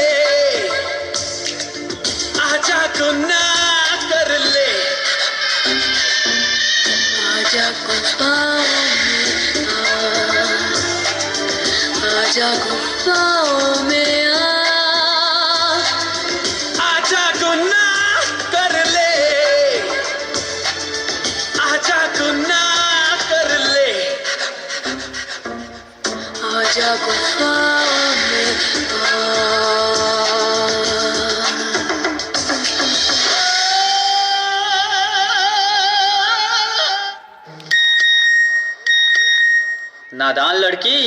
आजा गुनाह कर ले. आजा गुफाओं में आजा गुफ्ताओं में आजा गुनाह कर ले, आजा गुनाह कर ले, आजा गुफ्ताओं में नादान लड़की,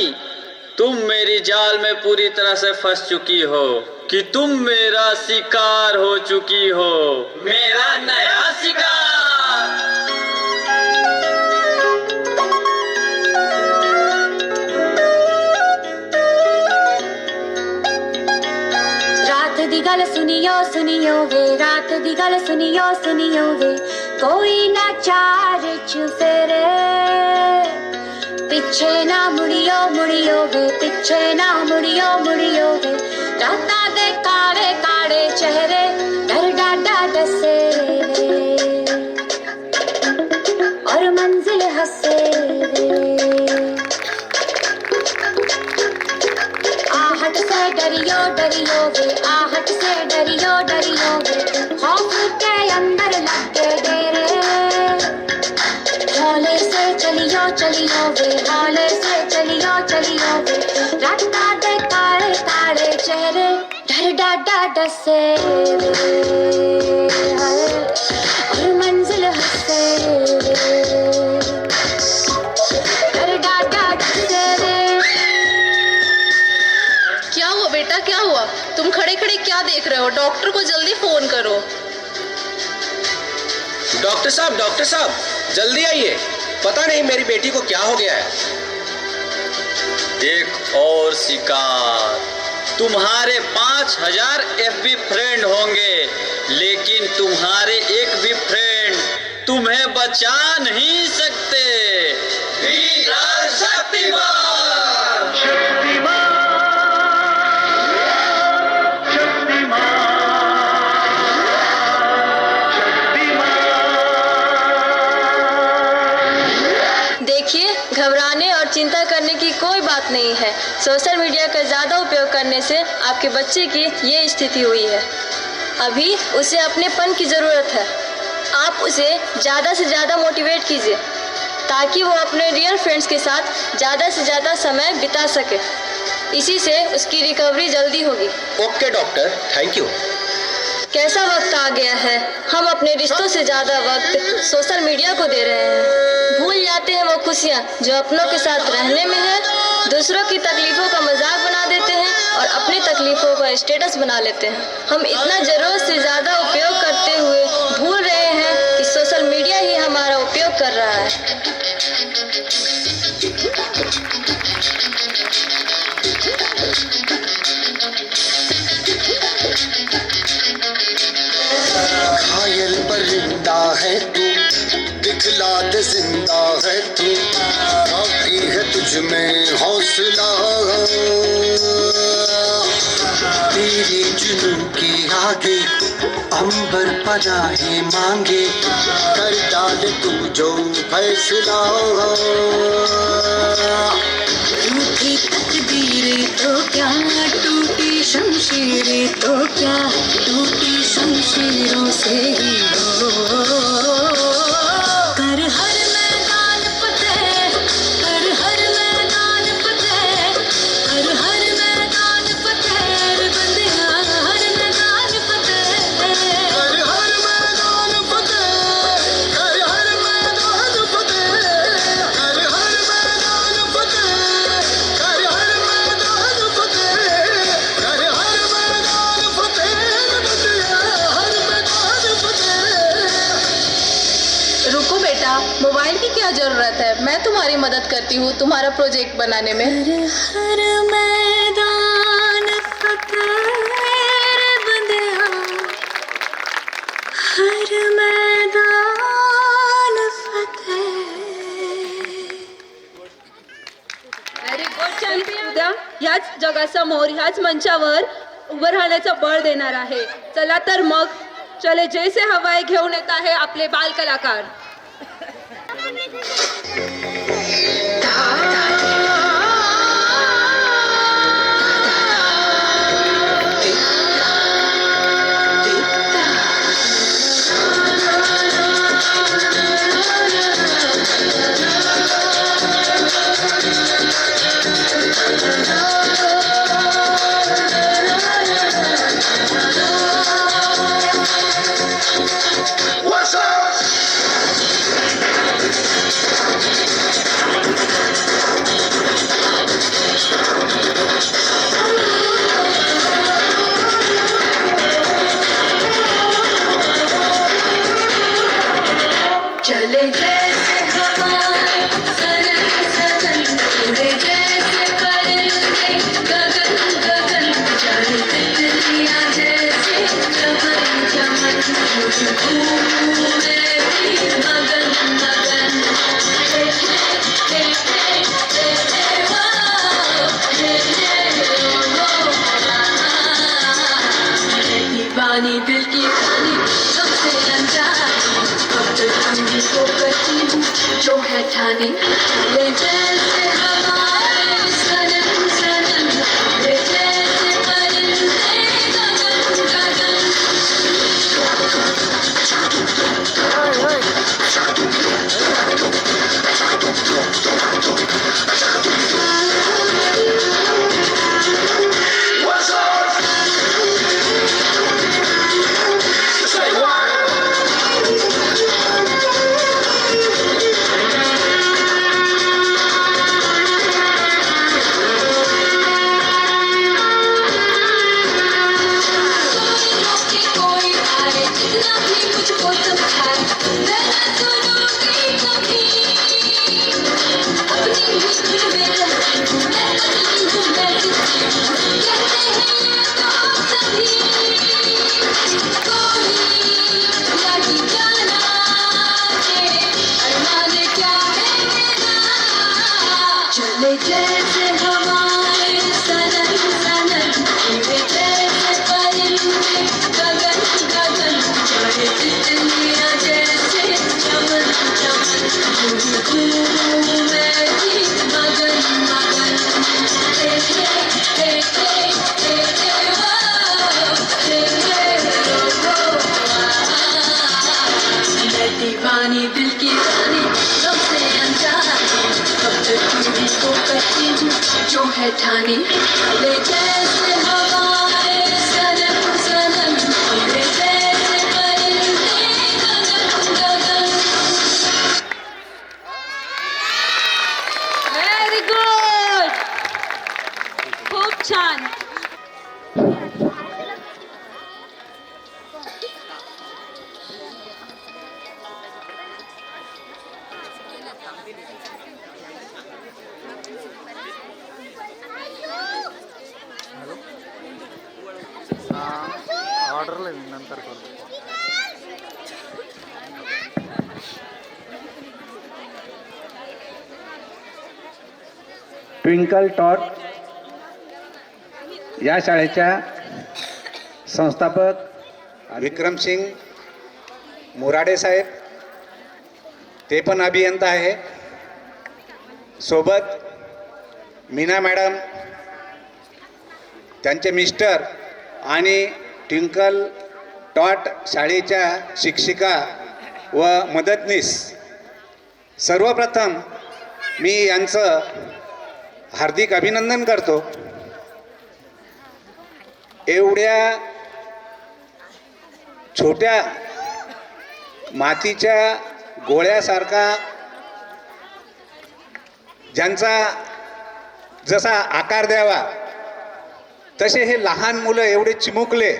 तुम मेरी जाल में पूरी तरह से फंस चुकी हो कि तुम मेरा शिकार हो चुकी हो, मेरा नया शिकार। रात दी गल सुनियो सुनियो वे, रात दी गल सुनियो सुनियो वे, कोई ना चार चुफेरे, पिछे ना मुड़ियो मुड़ियो वे, पिछे ना मुड़ियो मुड़ियो वे, राता दे काले काले चेहरे डर डाडा डसे वे, और मंजिल हंसे वे, आहट से डरियो डरियो वे, आहट से डरियो डरियो वे, खौफ के अंदर लगे डेरे, हौले से चलियो चलियो वे, हौले से चलियो चलियो वे, राता दे काले काले चेहरे डर डाडा डसे वे, और मंजिल हंसे वे, डर डाडा डसे वे। क्या हुआ बेटा, क्या हुआ? तुम खड़े खड़े क्या देख रहे हो? डॉक्टर को जल्दी फोन करो। डॉक्टर साहब जल्दी आइए, पता नहीं मेरी बेटी को क्या हो गया है। एक और शिकार। तुम्हारे 5000 FB फ्रेंड होंगे, लेकिन तुम्हारे एक भी फ्रेंड तुम्हें बचा नहीं सकते। वीर शक्तिमान, शक्तिमान, देखिए, घबराने और चिंता करने की कोई बात नहीं है। सोशल मीडिया का ज़्यादा उपयोग करने से आपके बच्चे की ये स्थिति हुई है। अभी उसे अपनेपन की ज़रूरत है। आप उसे ज़्यादा से ज़्यादा मोटिवेट कीजिए ताकि वो अपने रियल फ्रेंड्स के साथ ज़्यादा से ज़्यादा समय बिता सके। इसी से उसकी रिकवरी जल्दी होगी। Okay doctor, thank you. कैसा वक्त आ गया है, हम अपने रिश्तों से ज़्यादा वक्त सोशल मीडिया को दे रहे हैं। भूल जाते हैं वो खुशियाँ जो अपनों के साथ रहने में है। दूसरों की तकलीफ़ों का मजाक बना देते हैं और अपनी तकलीफ़ों का स्टेटस बना लेते हैं। हम इतना ज़रूरत से ज़्यादा उपयोग करते हुए भूल रहे हैं कि सोशल मीडिया ही हमारा उपयोग कर रहा है। घायल परिंदा है तू, दिखला दे जिंदा है तू, बाकी है तुझ में हौसला, तेरे जुनून के आगे अंबर पनाहे मांगे, कर डाले तू जो फैसला। टूटी तकदीरें तो क्या, टूटी शमशीरें तो क्या, टूटी शमशीरों से ही हो, कर हर मैदान फतेह, कर हर मैदान फतेह, कर हर मैदान फतेह, रे बंदिया हर मैदान फतेह, कर हर मैदान फतेह, कर हर मैदान फतेह, कर हर मैदान फतेह, कर हर मैदान फतेह, कर हर मैदान फतेह, बंदिया हर मैदान फतेह। रुको बेटा, मोबाइल की क्या ज़रूरत है? मैं तुम्हारी मदद करती हूँ तुम्हारा प्रोजेक्ट बनाने में। हर मैदान फतेह, रे बंदिया हर मैदान फतेह। Very good champion. उद्या ह्याच जगासमोर ह्याच मंचावर उभं राहण्याचं बळ देणार आहे. चला तर मग, चले जैसे हवाई घेऊन येत आहे आपले बाल कलाकार. दीवानी दिल की रानी सबसे अनजानी अब तो तुम को करती हूँ जो है ठानी ले जैसे हवाएं सनम सनम ले जैसे परिंदे गगन गगन कोई आए जितना भी मुझको समझाए मैं न सुनूंगी कभी अपनी ही धुन में रहती हूँ मैं अपनी हूँ मैं जिसकी हूँ कहते हैं ये तो सभी कोई नहीं जाना के अरमान क्या है मेरा चले जैसे हवाएं सनम सनम उड़े जैसे परिंदे गगन गगन चढ़े तितलियां जैसे चमन चमन मैं भी मगन मगन हे हे हे हे हे हे वो हे हे वो मैं दीवानी दिल की रानी सबसे अनजानी अब तो तुम को करती हूँ जो है ठानी ले जैसे हवाएं सनम सनम उड़े जैसे परिंदे गगन गगन व्हेरी गुड, खूप छान. ऑर्डरला मी नंतर करतो. ट्विंकल टॉट या शाळेच्या संस्थापक विक्रमसिंग मोराडे साहेब, ते पण अभियंता आहे. सोबत मीना मॅडम, त्यांचे मिस्टर आणि ट्विंकल टॉट शाळेच्या शिक्षिका व मदतनीस, सर्वप्रथम मी यांचं हार्दिक अभिनंदन करतो. एवढ्या छोट्या मातीच्या गोळ्यासारखा ज्यांचा जसा आकार द्यावा तसे हे लहान मुलं एवढे चिमुकले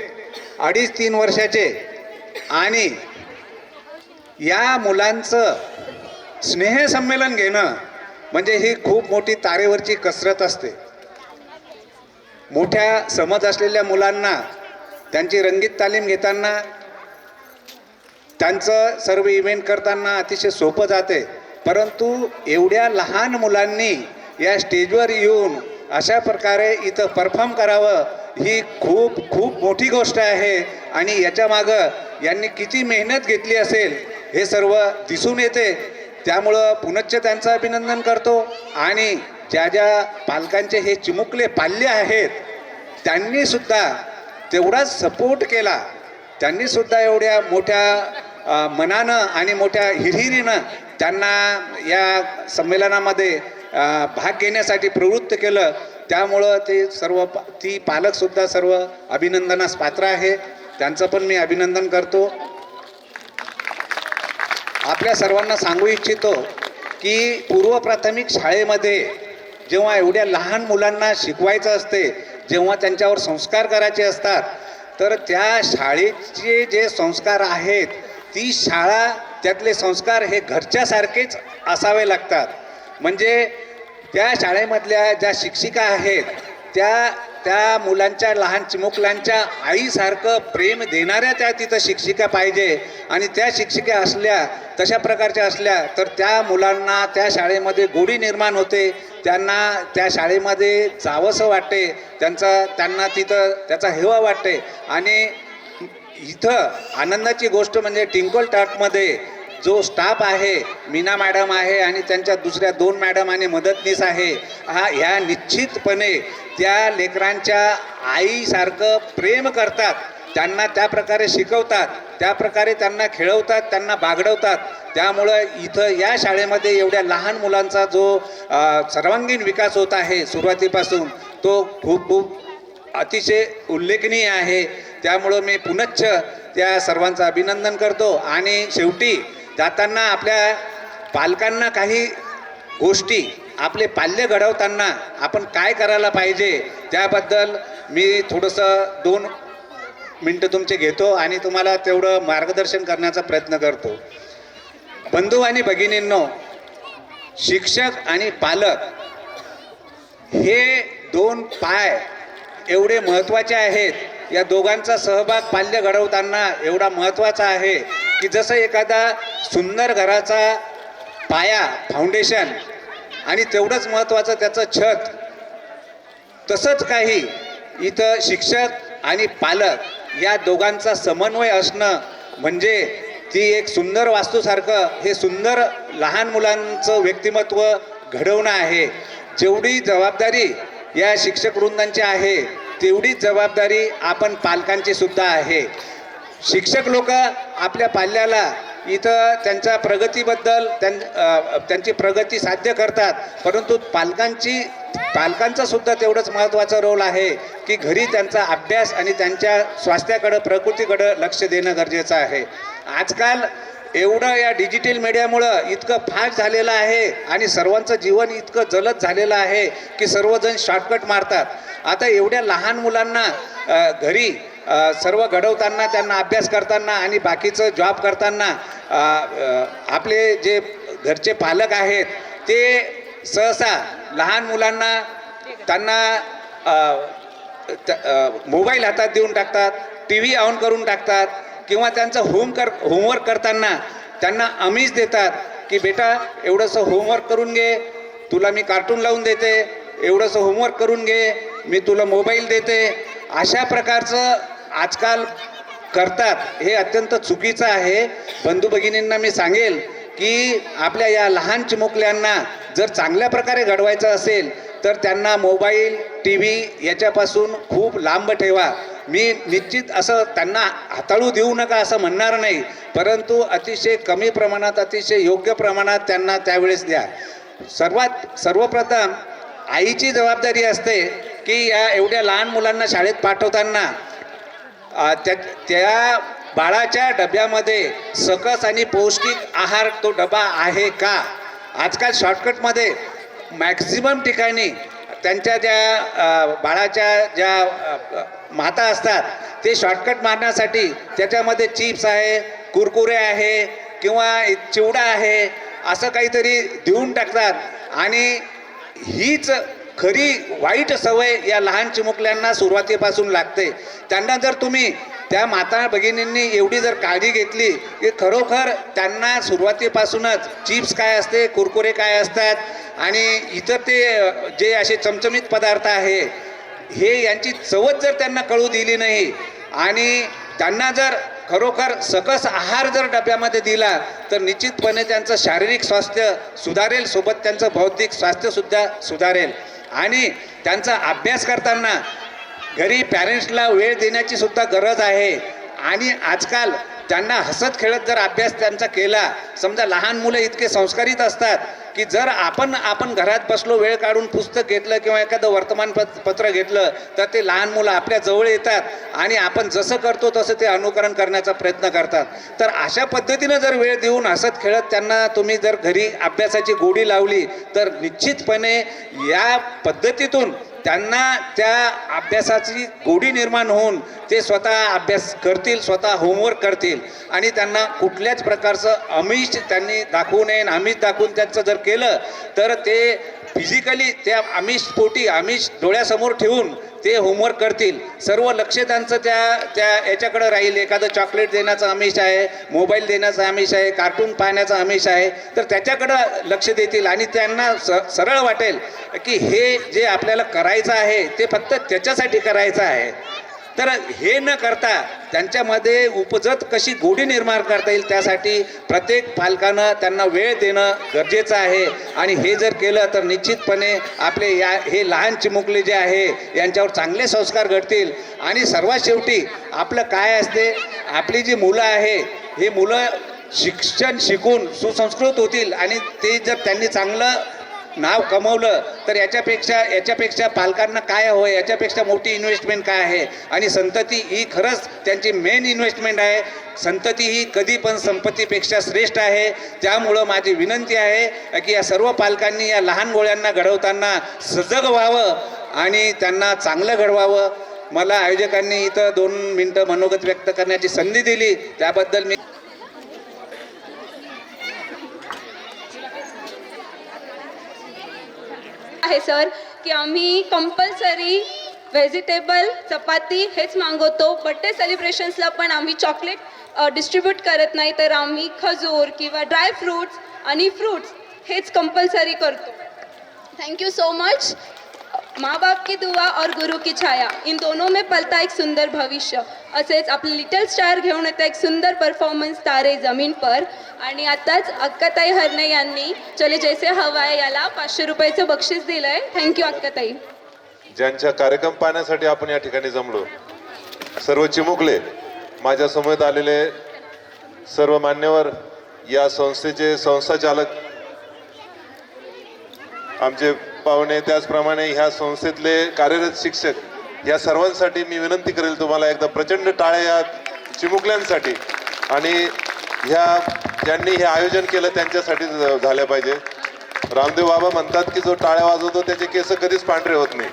2.5-3 वर्षाचे, आणि या मुलांचं स्नेहसंमेलन घेणं म्हणजे ही खूप मोठी तारेवरची कसरत असते. मोठ्या समज असलेल्या मुलांना त्यांची रंगीत तालीम घेताना, त्यांचं सर्व इव्हेंट करताना अतिशय सोपं जाते. परंतु एवढ्या लहान मुलांनी या स्टेजवर येऊन अशा प्रकारे इथं परफॉर्म करावं ही खूप खूप मोठी गोष्ट आहे. आणि याच्यामागं यांनी किती मेहनत घेतली असेल हे सर्व दिसून येते. त्यामुळं पुनश्च त्यांचं अभिनंदन करतो. आणि ज्या ज्या पालकांचे हे चिमुकले पाल्य आहेत त्यांनीसुद्धा तेवढाच सपोर्ट केला. त्यांनीसुद्धा एवढ्या मोठ्या मनानं आणि मोठ्या हिरिरीनं त्यांना या संमेलनामध्ये भाग घेण्यासाठी प्रवृत्त केलं. त्यामुळं ते सर्व ती पालकसुद्धा सर्व अभिनंदनास पात्र आहे. त्यांचं पण मी अभिनंदन करतो. आपल्या सर्वांना सांगू इच्छितो की पूर्व प्राथमिक शाळेमध्ये जेव्हा एवढ्या लहान मुलांना शिकवायचं असते, जेव्हा त्यांच्यावर संस्कार करायचे असतात, तर त्या शाळेचे जे संस्कार आहेत ती शाळा, त्यातले संस्कार हे घरच्यासारखेच असावे लागतात. म्हणजे त्या शाळेमधल्या ज्या शिक्षिका आहेत त्या त्या मुलांच्या लहान चिमुकल्यांच्या आईसारखं प्रेम देणाऱ्या त्या तिथं शिक्षिका पाहिजे. आणि त्या शिक्षिका असल्या, तशा प्रकारच्या असल्या तर त्या मुलांना त्या शाळेमध्ये गोडी निर्माण होते, त्यांना त्या शाळेमध्ये जावंसं वाटते, त्यांना तिथं त्याचा हेवा वाटते. आणि इथं आनंदाची गोष्ट म्हणजे टिंकल टॉटमध्ये जो स्टाफ आहे, मीना मॅडम आहे आणि त्यांच्या दुसऱ्या 2 मॅडम आणि मदतनीस आहे, ह्या निश्चितपणे त्या लेकरांच्या आईसारखं प्रेम करतात, त्यांना त्या प्रकारे शिकवतात, त्या प्रकारे त्यांना खेळवतात, त्यांना बागडवतात. त्यामुळं इथं या शाळेमध्ये एवढ्या लहान मुलांचा जो सर्वांगीण विकास होत आहे सुरुवातीपासून, तो खूप खूप अतिशय उल्लेखनीय आहे. त्यामुळं मी पुनश्च त्या सर्वांचं अभिनंदन करतो. आणि शेवटी जाताना आपल्या पालकांना काही गोष्टी, आपले पाल्य घडवताना आपण काय करायला पाहिजे त्याबद्दल मी थोडंसं 2 मिनटं तुमचे घेतो आणि तुम्हाला तेवढं मार्गदर्शन करण्याचा प्रयत्न करतो. बंधू आणि भगिनींनो, शिक्षक आणि पालक हे 2 पाय एवढे महत्त्वाचे आहेत. या दोघांचा सहभाग पाल्य घडवताना एवढा महत्त्वाचा आहे की जसं एखादा सुंदर घराचा पाया, फाउंडेशन, आणि तेवढंच महत्त्वाचं त्याचं छत, तसंच काही इथं शिक्षक आणि पालक या दोघांचा समन्वय असणं म्हणजे ती एक सुंदर वास्तूसारखं हे सुंदर लहान मुलांचं व्यक्तिमत्व घडवणं आहे. जेवढी जबाबदारी या शिक्षक वृंदांची आहे तेवढीच जबाबदारी आपण पालकांची सुद्धा आहे. शिक्षक लोक आपल्या पाल्याला इथं त्यांच्या प्रगतीबद्दल त्यांची प्रगती साध्य करतात, परंतु पालकांचा सुद्धा तेवढंच महत्त्वाचा रोल आहे की घरी त्यांचा अभ्यास आणि त्यांच्या स्वास्थ्याकडं, प्रकृतीकडं लक्ष देणं गरजेचं आहे. आजकाल एवढं या डिजिटल मीडियामुळं इतकं फास्ट झालेलं आहे आणि सर्वांचं जीवन इतकं जलद झालेलं आहे की सर्वजण शॉर्टकट मारतात. आता एवढ्या लहान मुलांना घरी सर्व घडवताना, त्यांना अभ्यास करताना आणि बाकीचं जॉब करताना आपले जे घरचे पालक आहेत ते सहसा लहान मुलांना त्यांना मोबाईल हातात देऊन टाकतात, TV ऑन करून टाकतात किंवा त्यांचं होमवर्क करताना त्यांना आमिष देतात की बेटा एवढंसं होमवर्क करून घे, तुला मी कार्टून लावून देते, एवढंसं होमवर्क करून घे, मी तुला मोबाईल देते. अशा प्रकारचं आजकाल करतात. हे अत्यंत चुकीचं आहे. बंधू भगिनींना मी सांगेल की आपल्या या लहान चिमुकल्यांना जर चांगल्या प्रकारे घडवायचं असेल तर त्यांना मोबाईल, TV याच्यापासून खूप लांब ठेवा. मी निश्चित असं त्यांना हाताळू देऊ नका असं म्हणणार नाही, परंतु अतिशय कमी प्रमाणात, अतिशय योग्य प्रमाणात त्यांना त्यावेळेस द्या. सर्वप्रथम आईची जबाबदारी असते की या एवढ्या लहान मुलांना शाळेत पाठवताना त्या बाळाच्या डब्यामध्ये सकस आणि पौष्टिक आहार तो डबा आहे का. आजकाल शॉर्टकटमध्ये मॅक्झिमम ठिकाणी त्यांच्या ज्या बाळाच्या ज्या माता असतात ते शॉर्टकट मारण्यासाठी त्याच्यामध्ये चिप्स आहे, कुरकुरे आहे किंवा चिवडा आहे असं काहीतरी देऊन टाकतात. आणि हीच खरी वाईट सवय या लहान चिमुकल्यांना सुरुवातीपासून लागते. त्यांना जर तुम्ही त्या माता भगिनींनी एवढी जर काळजी घेतली की खरोखर त्यांना सुरुवातीपासूनच चिप्स काय असते, कुरकुरे काय असतात आणि इतर ते जे असे चमचमीत पदार्थ आहे हे यांची चवच जर त्यांना कळू दिली नाही आणि त्यांना जर खरोखर सकस आहार जर डब्यामध्ये दिला तर निश्चितपणे त्यांचं शारीरिक स्वास्थ्य सुधारेल, सोबत त्यांचं बौद्धिक स्वास्थ्यसुद्धा सुधारेल. आणि त्यांचा अभ्यास करताना घरी पॅरेंट्सला वेळ देण्याची सुद्धा गरज आहे. आणि आजकाल त्यांना हसत खेळत जर अभ्यास त्यांचा केला, समजा लहान मुलं इतके संस्कारित असतात की जर आपण घरात बसलो, वेळ काढून पुस्तक घेतलं किंवा एखादं वर्तमानपत्र घेतलं तर ते लहान मुलं आपल्या जवळ येतात आणि आपण जसं करतो तसं ते अनुकरण करण्याचा प्रयत्न करतात. तर अशा पद्धतीनं जर वेळ देऊन हसत खेळत त्यांना तुम्ही जर घरी अभ्यासाची गोडी लावली तर निश्चितपणे या पद्धतीतून त्यांना त्या अभ्यासाची गोडी निर्माण होऊन ते स्वतः अभ्यास करतील, स्वतः होमवर्क करतील आणि त्यांना कुठल्याच प्रकारचं आमिष त्यांनी दाखवू नये. आमिष दाखवून त्यांचं जर केलं तर ते फिजिकली त्या आमिषपोटी आमिष डोळ्यासमोर ठेवून ते होमवर्क करतील. सर्व लक्ष त्यांचं त्या याच्याकडं राहील. एखादं चॉकलेट देण्याचं आमिष आहे, मोबाईल देण्याचं आमिष आहे, कार्टून पाहण्याचं आमिष आहे, तर त्याच्याकडं लक्ष देतील आणि त्यांना सरळ वाटेल की हे जे आपल्याला करायचं आहे ते फक्त त्याच्यासाठी करायचं आहे. तर हे न करता त्यांच्यामध्ये उपजत कशी गोडी निर्माण करता येईल त्यासाठी प्रत्येक पालकानं त्यांना वेळ देणं गरजेचं आहे. आणि हे जर केलं तर निश्चितपणे आपले हे लहान चिमुकले जे आहे यांच्यावर चांगले संस्कार घडतील. आणि सर्वात शेवटी आपलं काय असते, आपली जी मुलं आहे हे मुलं शिक्षण शिकून सुसंस्कृत होतील आणि ते जर त्यांनी चांगलं नाव कमवलं तर याच्यापेक्षा पालकांना काय हवं, याच्यापेक्षा मोठी इन्व्हेस्टमेंट काय आहे. आणि संतती ही खरंच त्यांची मेन इन्व्हेस्टमेंट आहे. संतती ही कधी पण संपत्तीपेक्षा श्रेष्ठ आहे. त्यामुळं माझी विनंती आहे की या सर्व पालकांनी या लहान गोळ्यांना घडवताना सजग व्हावं आणि त्यांना चांगलं घडवावं. मला आयोजकांनी इथं 2 मिनटं मनोगत व्यक्त करण्याची संधी दिली त्याबद्दल मी आहे सर की आम्ही कंपल्सरी व्हेजिटेबल चपाती हेच मागवतो. बड्डे सेलिब्रेशन्सला पण आम्ही चॉकलेट डिस्ट्रीब्यूट करत नाही, तर आम्ही खजूर किंवा ड्राय फ्रूट्स आणि फ्रूट्स हेच कंपल्सरी करतो. Thank you so much. माँ बाप की दुआ और गुरु की छाया इन दोनों में पलता एक सुंदर भविष्य. असेच आपले लिटल स्टार घेऊन येतं एक सुंदर परफॉर्मन्स तारे जमीन पर. आणि आताच अक्काताई हरणे यांनी चले जैसे हवाय याला 500 रुपयाचं बक्षीस दिलंय. थँक्यू अक्काताई. ज्यांच्या कार्यक्रम पाहण्यासाठी आपण या ठिकाणी जमलो, सर्व चिमुकले, माझ्या समोर आलेले सर्व मान्यवर, या संस्थेचे संस्थाचालक, आमचे पाहुणे, त्याचप्रमाणे ह्या संस्थेतले कार्यरत शिक्षक, या सर्वांसाठी मी विनंती करेल तुम्हाला एकदा प्रचंड टाळ्या या चिमुकल्यांसाठी आणि ह्या ज्यांनी हे आयोजन केलं त्यांच्यासाठी झाल्या पाहिजे. रामदेव बाबा म्हणतात की जो टाळ्या वाजवतो त्याचे केस कधीच पांढरे होत नाही.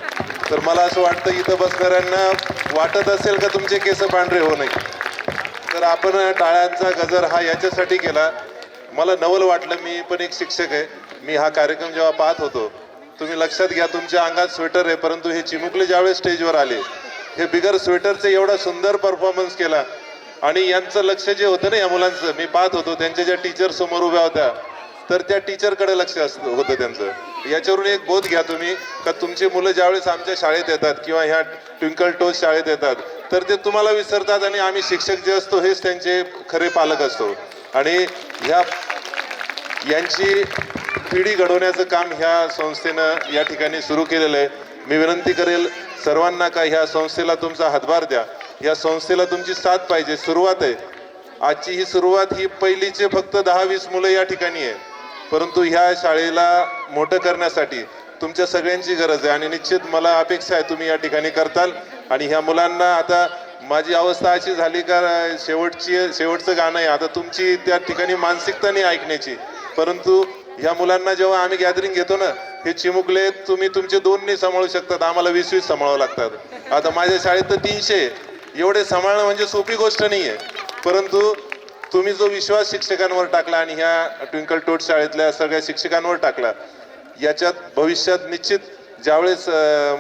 तर मला असं वाटतं इथं बसणाऱ्यांना वाटत असेल का तुमचे केस पांढरे होऊ नये, तर आपण टाळ्यांचा गजर हा याच्यासाठी केला. मला नवल वाटलं, मी पण एक शिक्षक आहे. मी हा कार्यक्रम जेव्हा पाहत होतो, तुम्ही लक्षात घ्या तुमच्या अंगात स्वेटर आहे, परंतु हे चिमुकले ज्यावेळेस स्टेजवर आले, हे बिगर स्वेटरचे एवढा सुंदर परफॉर्मन्स केला. आणि यांचं लक्ष जे होतं ना या मुलांचं, मी पाहत होतो त्यांच्या ज्या टीचर समोर उभ्या होत्या, तर त्या टीचरकडे लक्ष होतं त्यांचं. याच्यावरून एक बोध घ्या तुम्ही का तुमची मुलं ज्यावेळेस आमच्या शाळेत येतात किंवा ह्या ट्विंकल टोज शाळेत येतात तर ते तुम्हाला विसरतात आणि आम्ही शिक्षक जे असतो हेच त्यांचे खरे पालक असतो. आणि यांची पिढी घडवण्याचं काम ह्या संस्थेनं या ठिकाणी सुरू केलेलं आहे. मी विनंती करेल सर्वांना का ह्या संस्थेला तुमचा हातभार द्या. या संस्थेला तुमची साथ पाहिजे. सुरुवात आहे आजची, ही सुरुवात ही पहिलीचे फक्त 10-20 मुलं या ठिकाणी आहे, परंतु ह्या शाळेला मोठं करण्यासाठी तुमच्या सगळ्यांची गरज आहे. आणि निश्चित मला अपेक्षा आहे तुम्ही या ठिकाणी करताल. आणि ह्या मुलांना आता माझी अवस्था अशी झाली का शेवटचं गाणं आहे, आता तुमची त्या ठिकाणी मानसिकता नाही ऐकण्याची, परंतु ह्या मुलांना जेव्हा आम्ही गॅदरिंग घेतो ना, हे चिमुकले तुम्ही तुमचे 2 नाही सांभाळू शकतात, आम्हाला 20-20 सांभाळावं लागतात. आता माझ्या शाळेत तर 300, एवढे सांभाळणं म्हणजे सोपी गोष्ट नाही आहे. परंतु तुम्ही जो विश्वास शिक्षकांवर टाकला आणि ह्या ट्विंकल टोट शाळेतल्या सगळ्या शिक्षकांवर टाकला, याच्यात भविष्यात निश्चित ज्यावेळेस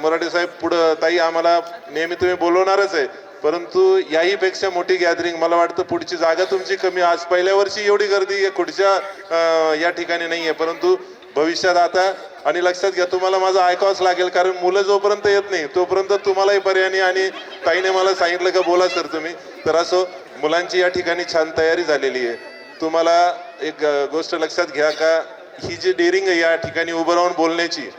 मराठे साहेब पुढं, ताई आम्हाला नेहमी तुम्ही बोलवणारच आहे, परंतु याही पेक्षा मोठी गॅदरिंग मला वाटतं पुढची जागा तुमची कमी. आज पहिल्या वर्षी एवढी गर्दी खुर्च्या या ठिकाणी नाही आहे, परंतु भविष्यात आता. आणि लक्षात घ्या तुम्हाला माझं ऐकावंच लागेल, कारण मुलं जोपर्यंत येत नाही तोपर्यंत तुम्हालाही पर्याय नाही. आणि ताईने मला सांगितलं का बोला सर तुम्ही, तर असो मुलांची या ठिकाणी छान तयारी झालेली आहे. तुम्हाला एक गोष्ट लक्षात घ्या का ही जी डेअरिंग आहे या ठिकाणी उभं राहून बोलण्याची,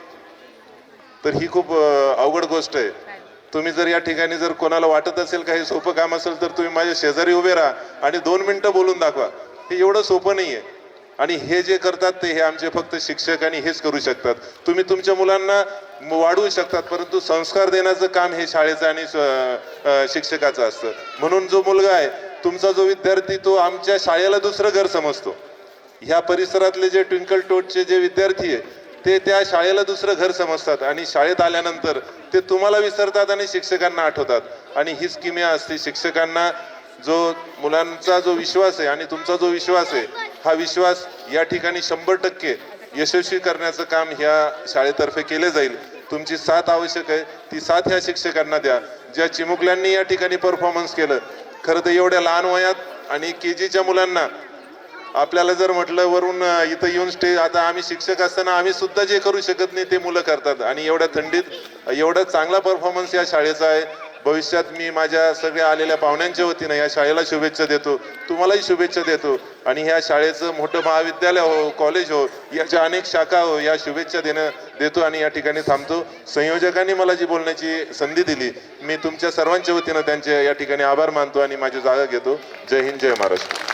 तर ही खूप अवघड गोष्ट आहे. तुम्ही जर या ठिकाणी जर कोणाला वाटत असेल का हे सोपं काम असेल तर तुम्ही माझ्या शेजारी उभे राहा आणि 2 मिनिटं बोलून दाखवा. हे एवढं सोपं नाही आहे. आणि हे जे करतात ते हे आमचे फक्त शिक्षक आणि हेच करू शकतात. तुम्ही तुमच्या मुलांना वाढवू शकतात, परंतु संस्कार देण्याचं काम हे शाळेचं आणि शिक्षकाचं असतं. म्हणून जो मुलगा आहे तुमचा जो विद्यार्थी, तो आमच्या शाळेला दुसरं घर समजतो. ह्या परिसरातले जे ट्विंकल टोटचे जे विद्यार्थी आहे ते त्या शाळेला दुसरं घर समजतात आणि शाळेत आल्यानंतर ते तुम्हाला विसरतात आणि शिक्षकांना आठवतात. आणि हीच किमया असते. शिक्षकांना जो मुलांचा जो विश्वास आहे आणि तुमचा जो विश्वास आहे, हा विश्वास या ठिकाणी 100% यशस्वी करण्याचं काम ह्या शाळेतर्फे केले जाईल. तुमची साथ आवश्यक आहे. ती साथ ह्या शिक्षकांना द्या, ज्या चिमुकल्यांनी या ठिकाणी परफॉर्मन्स केलं. खरं तर एवढ्या लहान वयात आणि KGच्या मुलांना आपल्याला जर म्हटलं वरून इथं येऊन स्टेज, आता आम्ही शिक्षक असताना आम्ही सुद्धा जे करू शकत नाही ते मुलं करतात आणि एवढ्या थंडीत एवढा चांगला परफॉर्मन्स या शाळेचा आहे. भविष्यात मी माझ्या सगळ्या आलेल्या पाहुण्यांच्या वतीनं या शाळेला शुभेच्छा देतो, तुम्हालाही शुभेच्छा देतो आणि ह्या शाळेचं मोठं महाविद्यालय हो, कॉलेज हो, याच्या अनेक शाखा हो, या शुभेच्छा देतो आणि या ठिकाणी थांबतो. संयोजकांनी मला जी बोलण्याची संधी दिली, मी तुमच्या सर्वांच्या वतीनं त्यांचे या ठिकाणी आभार मानतो आणि माझी जागा घेतो. जय हिंद, जय महाराष्ट्र.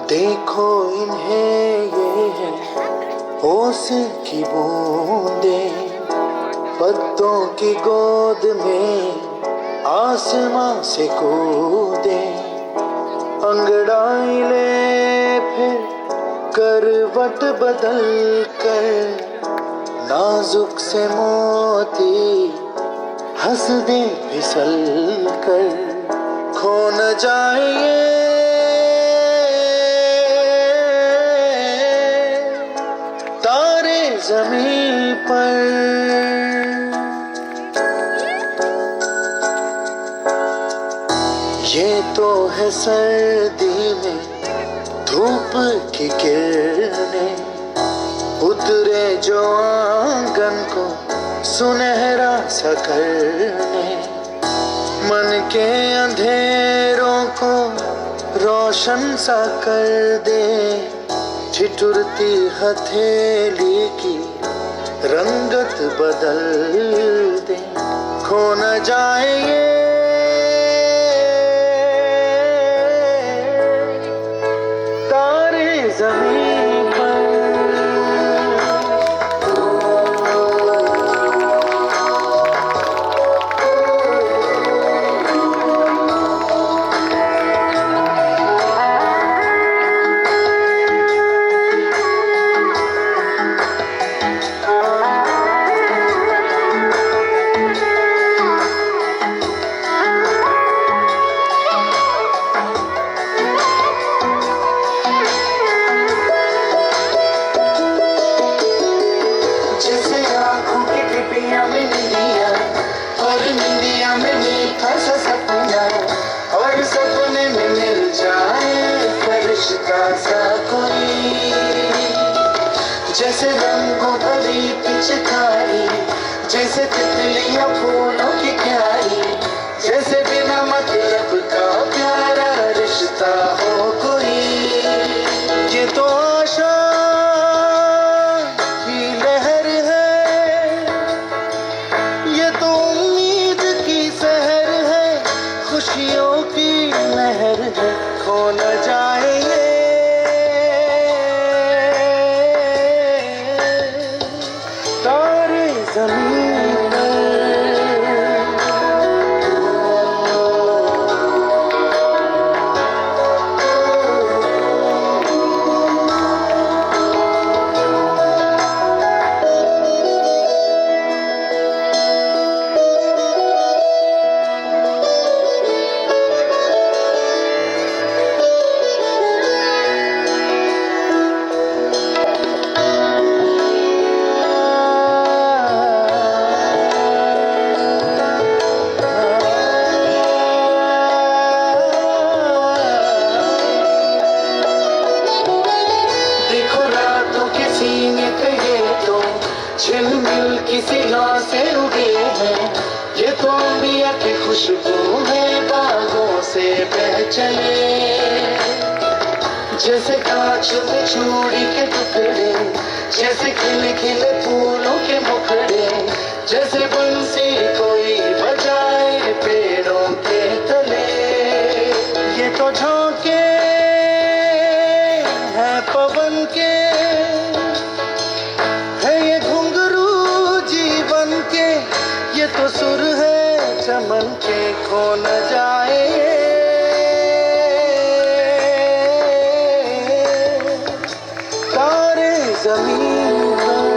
देखो इन्हें ये है ओस की बूंदे, पत्तों की गोद में आसमां से कूदे, अंगड़ाई ले फिर करवट बदल कर, नाजुक से मोती हंस दे फिसल कर, खो न जाए ज़मीन पर. ये तो है सर्दी में धूप की किरणें, उतरे जो आंगन को सुनहरा सा करने, मन के अंधेरों को रोशन सा कर दे, ठिठुरती हथेली की रंगत बदल दे, खो न जाए ये तारे ज़मीन पर. जैसे रंगों भरी पिचकारी, जैसे तितलियां फूलों की क्यारी, जैसे बिना मतलब का प्यारा रिश्ता हो कोई. ये तो आशा की लहर है, ये तो उम्मीद की सहर है, खुशियों की लहर है, खो न जाए ये तारे ज़मीन पर. झिलमिल किसी लौ से उगे हैं, ये तो अंबिया की खुशबू है, बागों से बह चले. जैसे कांच में चूड़ी के टुकड़े, जैसे खिले खिले फूलों के मुखड़े, जैसे बंसी कोई बजाए पेड़ों के तले. ये तो झोंके खो न जाए तारे जमीन पर।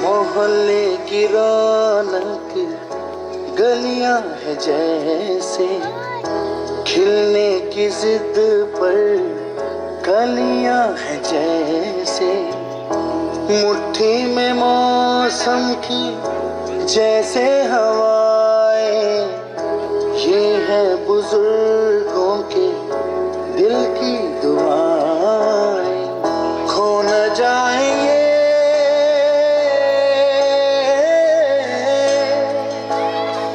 मोहल्ले की रौनक गलियां है जैसे खिलने की जिद पर कलियां है जैसे मुट्ठी में मौसम की जैसे हवाएं ये है बुजुर्गों के दिल की दुआएं खो न जाएंगे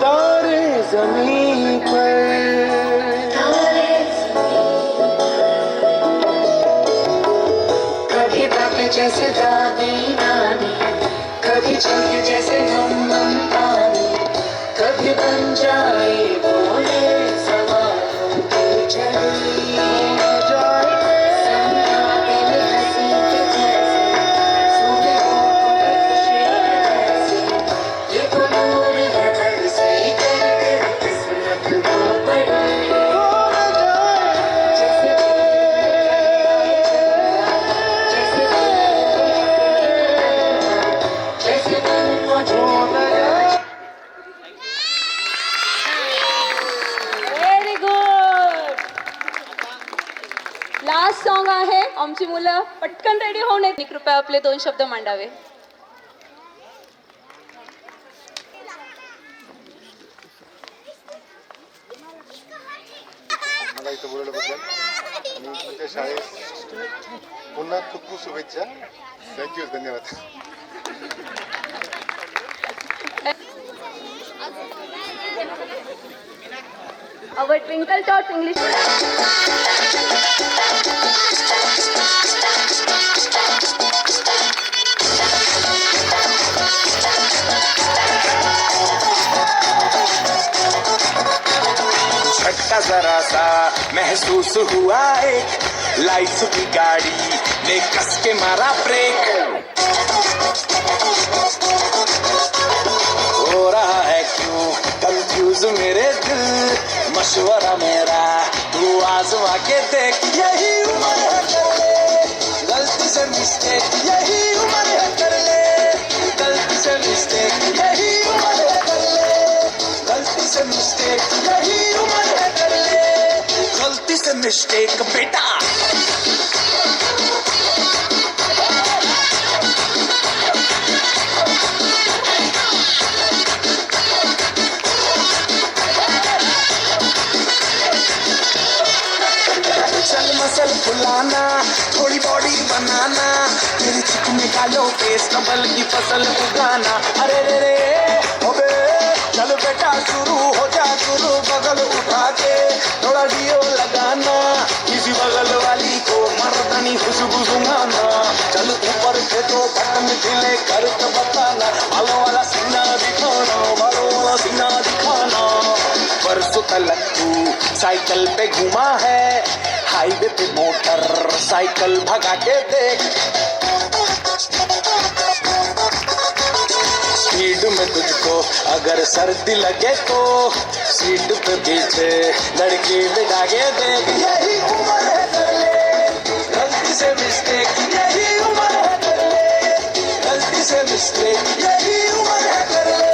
तारे जमीन पर। कभी बातें जैसे दादी नानी, कभी चलते जैसे हम पानी, कभी बन जाए बोले सवालों की झड़ी। सन्नाटे में हंसी के जैसे, सुबह होठों पे खुशी के जैसे, ये तो नूर है बरसी करके किस्मत वो बड़ी। Very good. लास्ट सॉन्ग आहे. आमची मुलं पटकन रेडी होऊन येत. कृपया आपले 2 शब्द मांडावे. मला इथं बोलवल्याबद्दल आणि तुमच्या शाळेत पुन्हा खूप खूप शुभेच्छा. थँक्यू, धन्यवाद. Our Twinkle Tots English. झटका जरा सा महसूस हुआ एक लाइफ की गाड़ी ने कस के मारा ब्रेक। हो रहा है क्यों कंफ्यूज मेरे दिल, मशवरा मेरा तू आजमा के देख। यही उम्र है कर ले गलती से मिस्टेक, यही उम्र है कर ले गलती से मिस्टेक, यही उम्र है कर ले गलती से मिस्टेक, यही उम्र है कर ले गलती से मिस्टेक बेटा। चल मसल फुलाना, थोड़ी बॉडी बनाना, तेरी चिकने गालों पे संभल की फसल उगाना। अरे रे रे अबे चल बेटा शुरू हो जा शुरू, बगल उठा के थोड़ा डियो लगाना, किसी बगल वाली को मर्दानी खुशबू सुंघाना। चल ऊपर से तो बटन ढीले कर तो बताना, बालों वाला सीना दिखाना, बालों वाला सीना दिखाना। परसों तलक तू साइकिल पे घुमा है, हाईवे पे मोटर साइकिल भगा के देख। स्पीड में तुझको अगर सर्दी लगे तो सीट पे पीछे लड़की बिठा के देख। यही उम्र है कर ले गलती से मिस्टेक, यही उम्र है कर ले गलती से मिस्टेक, यही उम्र है कर ले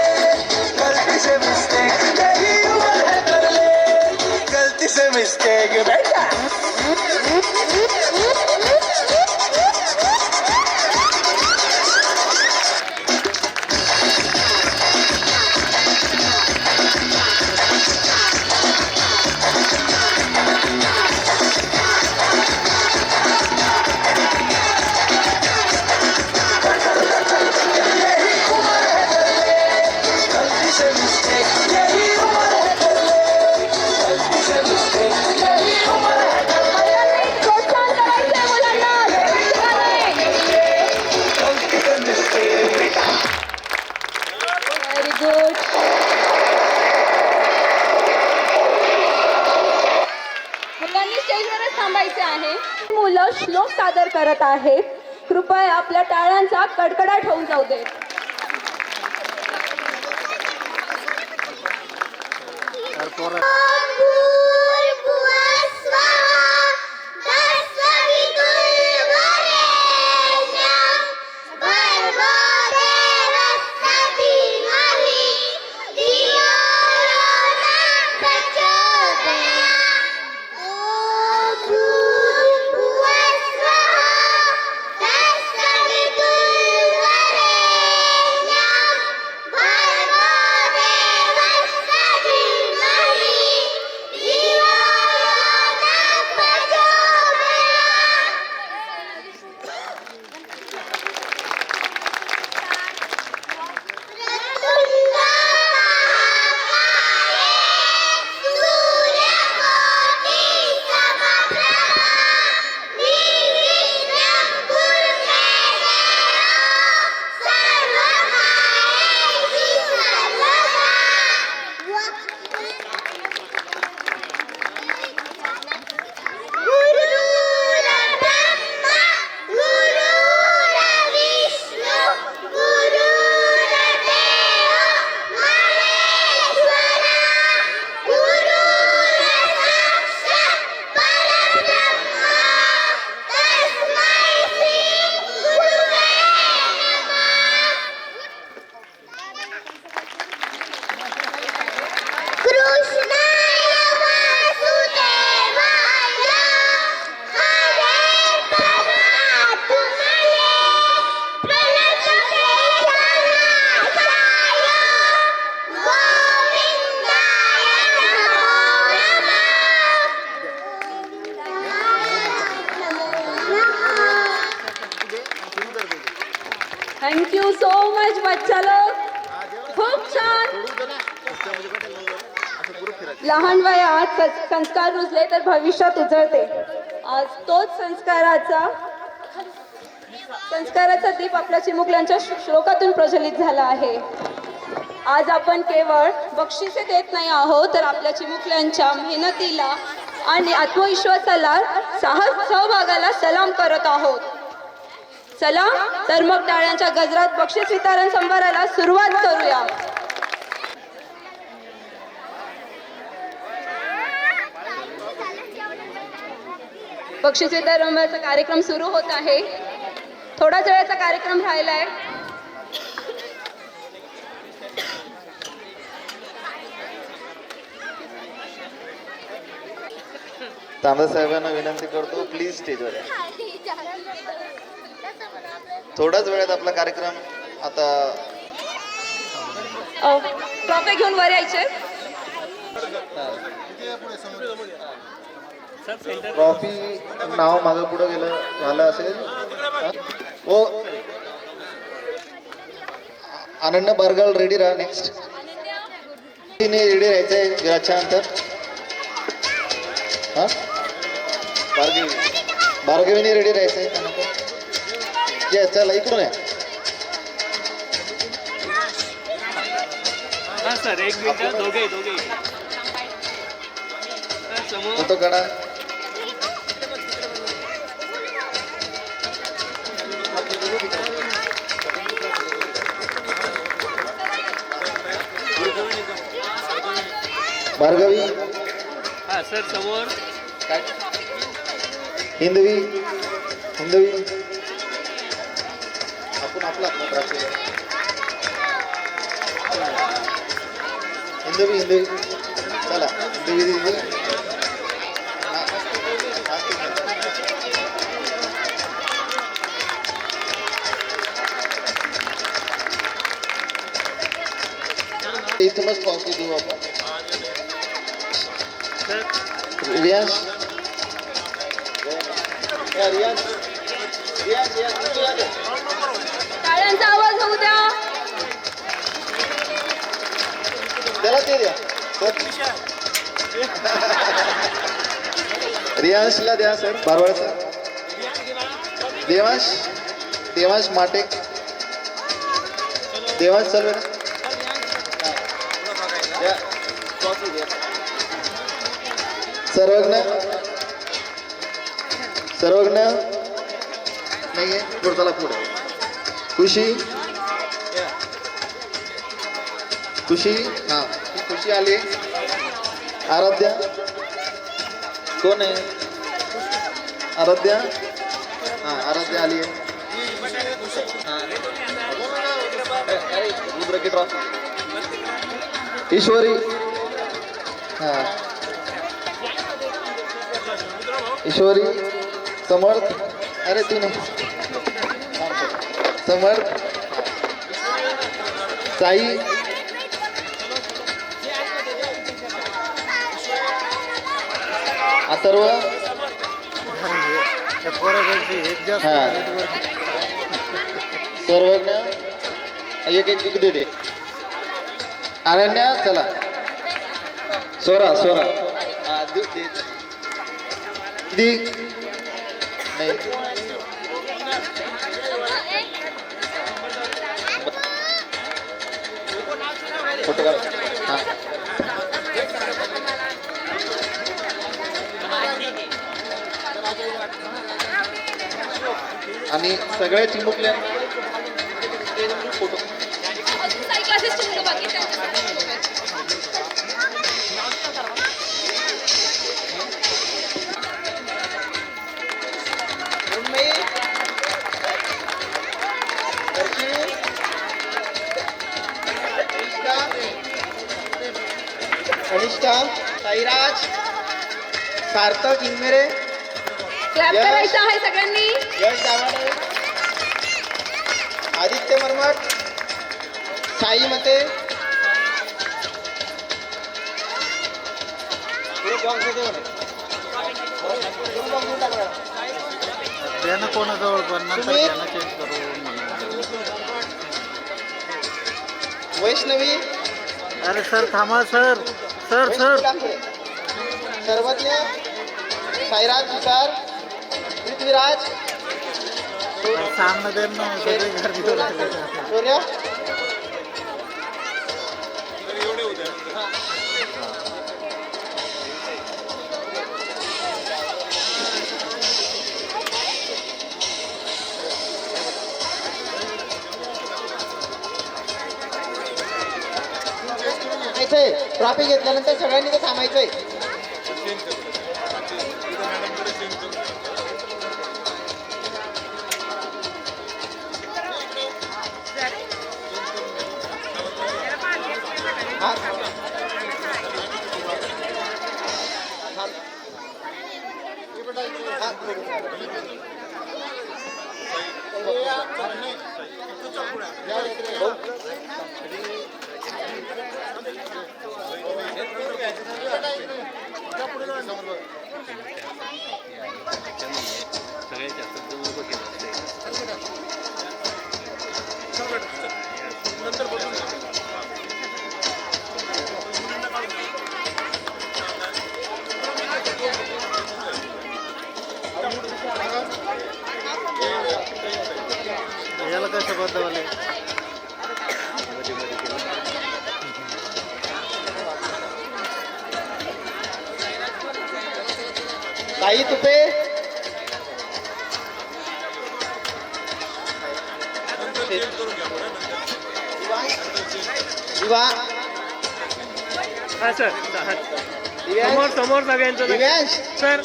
गलती से मिस्टेक, यही उम्र है कर ले गलती से मिस्टेक बेटा। छोटा इथेच थांबायचे आहे. मुलं श्लोक सादर करत आहेत. कृपया आपल्या टाळ्यांचा कडकडाट होऊन जाऊ दे. थँक्यू सो मच बच्चा लोक. खूप छान. लहान वयात संस्कार रुजले तर भविष्यात उजळते. आज तोच संस्काराचा दीप आपल्या चिमुकल्यांच्या श्लोकातून प्रज्वलित झाला आहे. आज आपण केवळ बक्षिसे देत नाही आहोत तर आपल्या चिमुकल्यांच्या मेहनतीला आणि आत्मविश्वासाला सहभागाला सलाम करत आहोत. चला तर मग टाळ्यांच्या गजरात बक्षीस वितरण समारंभाला सुरुवात करूया. बक्षीस वितरणाचा कार्यक्रम सुरू होत आहे. थोडाच वेळाचा कार्यक्रम राहिलाय. तांबे साहेबांना विनंती करतो, प्लीज स्टेजवर या. थोड्याच वेळात आपला कार्यक्रम आता ट्रॉफी घेऊन वर यायचे. ट्रॉफी नाव मागं पुढं गेलं झालं असेल. ओ अनन्या बरगळ रेडी राहा. नेक्स्ट रेडी राहायचंय विराजच्या नंतर. हा भार्गवीने रेडी राहायचंय. चला इकडून आहे. सर एक मिनिट. दोघे फोटो काढा. भार्गवी. हा सर समोर. हिंदवी आपण आपला हिंदवी चला. हिंदवी इथूनच ट्रॉफी देऊ आपण. रियाज टाळ्यांचा आवाज होऊ द्या. त्याला ते द्या. रियांशला द्या सर. बारवाड सर. देवांश माटेक. देवांश चल बेटा. सर्वज्ञ सर्वज्ञ नाहीये, पुढे चला पुढे. खुशी खुशी हा खुशी आली. आराध्या कोण आहे? आराध्या हा आराध्या आली आहे. ईश्वरी हा ईश्वरी. समर्थ अरे तू नाही. समर्थ साई अथर्व हा सर्वज्ञ एक एक दे दे. अनन्या चला. स्वरा स्वरा हा दे नाही फोटो काढ. हा आणि सगळ्या चिमुकल्या फोटो. कनिष्ठा साईराज सार्थक इंगमेरे. क्लॅप करायचं आहे सगळ्यांनी. यश दाभाडे आदित्य मरमट साई मते. कोणाजवळ पण चेंज करू. वैष्णवी अरे सर थांबा सर. सर सर्वज्ञ साईराज सुतार पृथ्वीराज सामने दे ना सगळे गर्दी सूर्य ट्रॉफी घेतल्यानंतर सगळ्यांनी ते थांबायचंय. याला काय शब्द वाले ताई तुपे दिवा हा सर समोर समोर सगळ्यांचं सर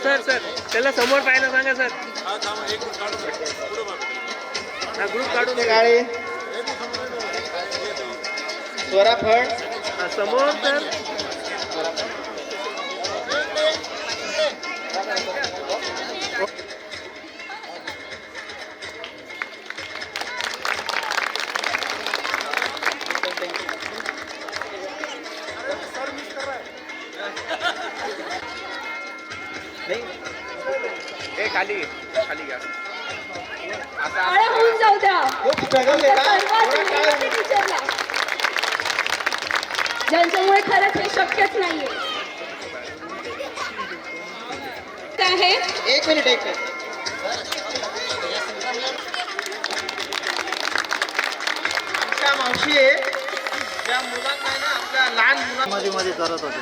सर सर त्याला समोर पाहायला सांगा सर. हा ग्रुप काढून काळे स्वरा फड समोर सर. खाली खाली घ्या. होऊन जाऊ द्या. खूप स्ट्रगल ज्यांच्यामुळे खरंच हे शक्यच नाहीये. काय आहे? एक मिनिट आमच्या मावशी आहे त्या मुलांना ना आपल्या लहान मुलांमध्ये मध्ये करत होते.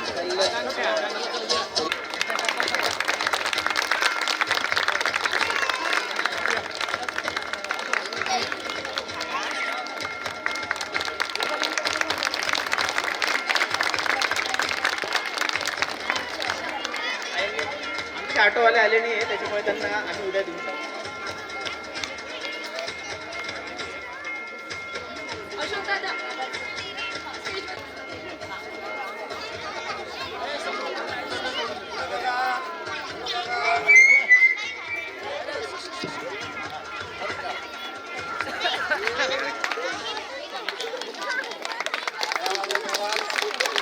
ऑटोवाले आले नाही आहे, त्याच्यामुळे त्यांना आम्ही उद्या देऊ. अशोक दादा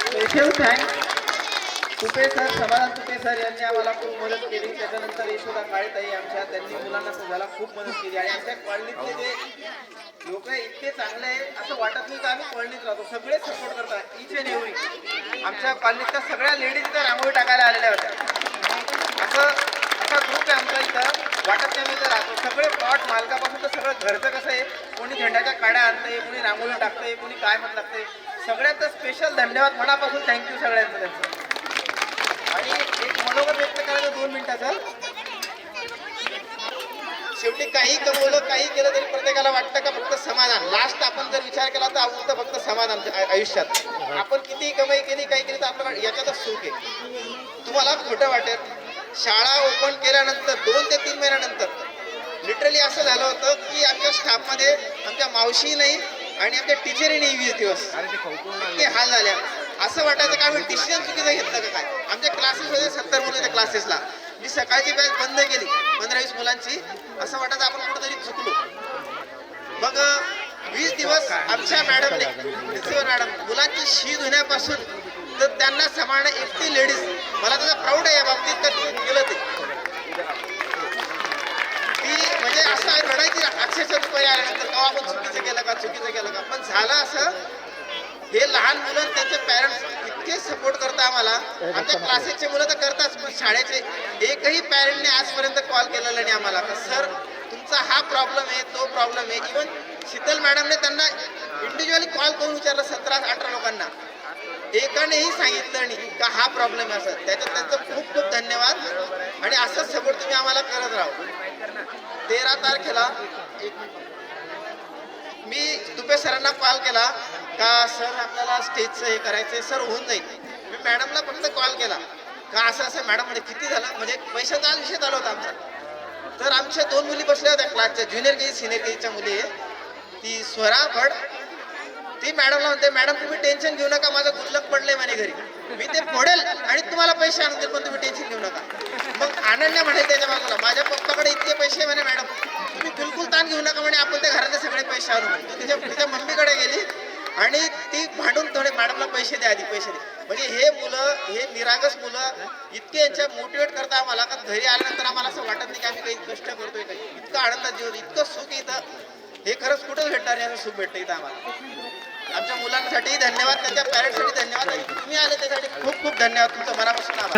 स्पेशल थँक्स तुपे सर, समाधान तुपे सर यांनी आम्हाला खूप मदत केली. त्याच्यानंतर यशोदा काळेताई आमच्या, त्यांनी मुलांना समजायला खूप मदत केली. आणि आमच्या कॉलनीतले जे लोक इतके चांगले आहे असं वाटत नाही का आम्ही कॉलनीत राहतो. सगळे सपोर्ट करतात, इच अँड एव्हरी. आमच्या कॉलनीतल्या सगळ्या लेडीज इथं रांगोळी टाकायला आलेल्या होत्या. असा ग्रुप आहे आमचा इथं. वाटत नाही आम्ही इथं राहतो. सगळे प्लॉट मालकापासून तर सगळं घरचं कसं आहे, कोणी झेंड्याच्या काड्या आणते, कोणी रांगोळी टाकते, कोणी काय म्हणत लागते. सगळ्यांचं स्पेशल धन्यवाद, मनापासून थँक्यू सगळ्यांचं त्यांचं. आणि एक मनोगत व्यक्त करायचं 2 मिनिटाचं. शेवटी काही कमवलं काही केलं तरी प्रत्येकाला वाटतं का फक्त समाधान. लास्ट आपण जर विचार केला तर उरतं फक्त समाधान आयुष्यात. आपण कितीही कमाई केली काही केली तर आपल्याला याच्यातच सुख आहे. तुम्हाला खोटं वाटेल, शाळा ओपन केल्यानंतर 2 ते 3 महिन्यानंतर लिटरली असं झालं होतं की आमच्या स्टाफमध्ये आमच्या मावशी नाही आणि आमच्या टीचरही नाही 20 दिवस. इतके हाल झाले. असं वाटायचं का आम्ही डिसिजन चुकीचं घेतलं का काय. आमच्या क्लासेस होते 70 मुलं त्या क्लासेसला. मी सकाळची बॅच बंद केली 15-20 मुलांची. असं वाटायचं आपण कुठेतरी चुकलो. मग 20 दिवस आमच्या मॅडमने, प्रिन्सिपल मॅडम, मुलांची शी धुण्यापासून तर त्यांना सांभाळणं एकटी लेडीज. मला त्याचा प्राऊड आहे या बाबतीत का तुम्ही केलं ते. ती म्हणजे असं रडायची अक्षरशः रुपये आल्यानंतर का आपण चुकीचं केलं का. पण झालं असं, हे लहान मुलं त्यांचे पॅरेंट्स इतके सपोर्ट करतात आम्हाला. आमच्या क्लासेसचे मुलं तर करतात, पण शाळेचे एकही पॅरेंटने आजपर्यंत कॉल केलेला नाही आम्हाला का सर तुमचा हा प्रॉब्लेम आहे, तो प्रॉब्लेम आहे. इव्हन शीतल मॅडमने त्यांना इंडिव्हिज्युअली कॉल करून विचारलं 17-18 लोकांना. एकानेही सांगितलं नाही का हा प्रॉब्लेम आहे असं. त्याच्यात त्यांचं खूप खूप धन्यवाद. आणि असंच सपोर्ट तुम्ही आम्हाला करत राहा. 13 तारखेला मी तुपे सरांना कॉल केला का सर आपल्याला स्टेजचं हे करायचं आहे. सर होऊन जाईल. मी मॅडमला फक्त कॉल केला का असं मॅडम म्हणजे किती झालं, म्हणजे पैशाचा विषय चालू होता आमचा. तर आमच्या 2 मुली बसल्या होत्या क्लासच्या, ज्युनियर केजी सिनियर केजीच्या मुली आहे. ती स्वरा भट, ती मॅडमला म्हणते मॅडम तुम्ही टेन्शन घेऊ नका, माझं गुल्लक पडलंय म्हणे घरी, मी ते फोडेल आणि तुम्हाला पैसे आणून देईल, पण तुम्ही टेन्शन घेऊ नका. मग अनन्या म्हणे त्याच्या बाजूला माझ्या पप्पाकडे इतके पैसे म्हणे मॅडम तुम्ही बिलकुल ताण घेऊ नका म्हणे, आपण त्या घरातले सगळे पैसे आणू. तिच्या मम्मीकडे गेली आणि ती भांडून थोडे मॅडमला पैसे द्या, आधी पैसे दे. म्हणजे हे मुलं, हे निरागस मुलं इतके यांच्या मोटिवेट करतात आम्हाला का घरी आल्यानंतर आम्हाला असं वाटत नाही की आम्ही काही कष्ट करतोय काही. इतकं आनंदात जीवन, इतकं सुख इथं, हे खरंच कुठंच भेटणार नाही असं सुख भेटतं इथं आम्हाला. आमच्या मुलांसाठी धन्यवाद, त्यांच्या पॅरेंट्ससाठी धन्यवाद, आणि तुम्ही आले त्यासाठी खूप खूप धन्यवाद. तुमचं मनापासून आभार.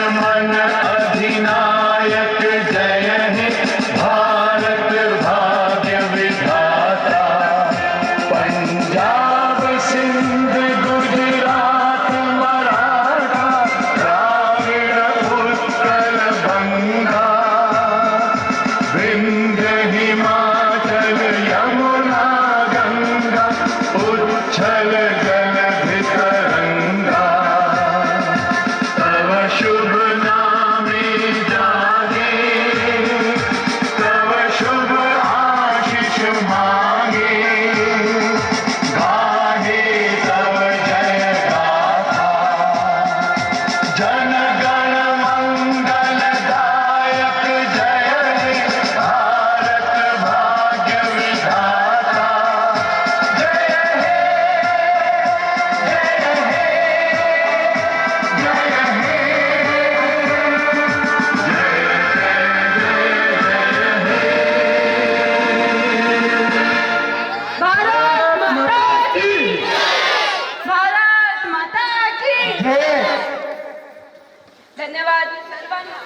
धन्यवाद सर्वांना,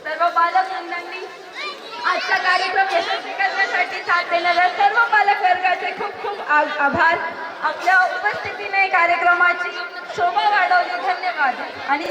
सर्व पालक मंडळांनी आजचा कार्यक्रम यशस्वी करण्यासाठी साथ देणाऱ्या सर्व पालक वर्गाचे खूप खूप आभार. आपल्या उपस्थितीने कार्यक्रमाची शोभा वाढवली. धन्यवाद. आणि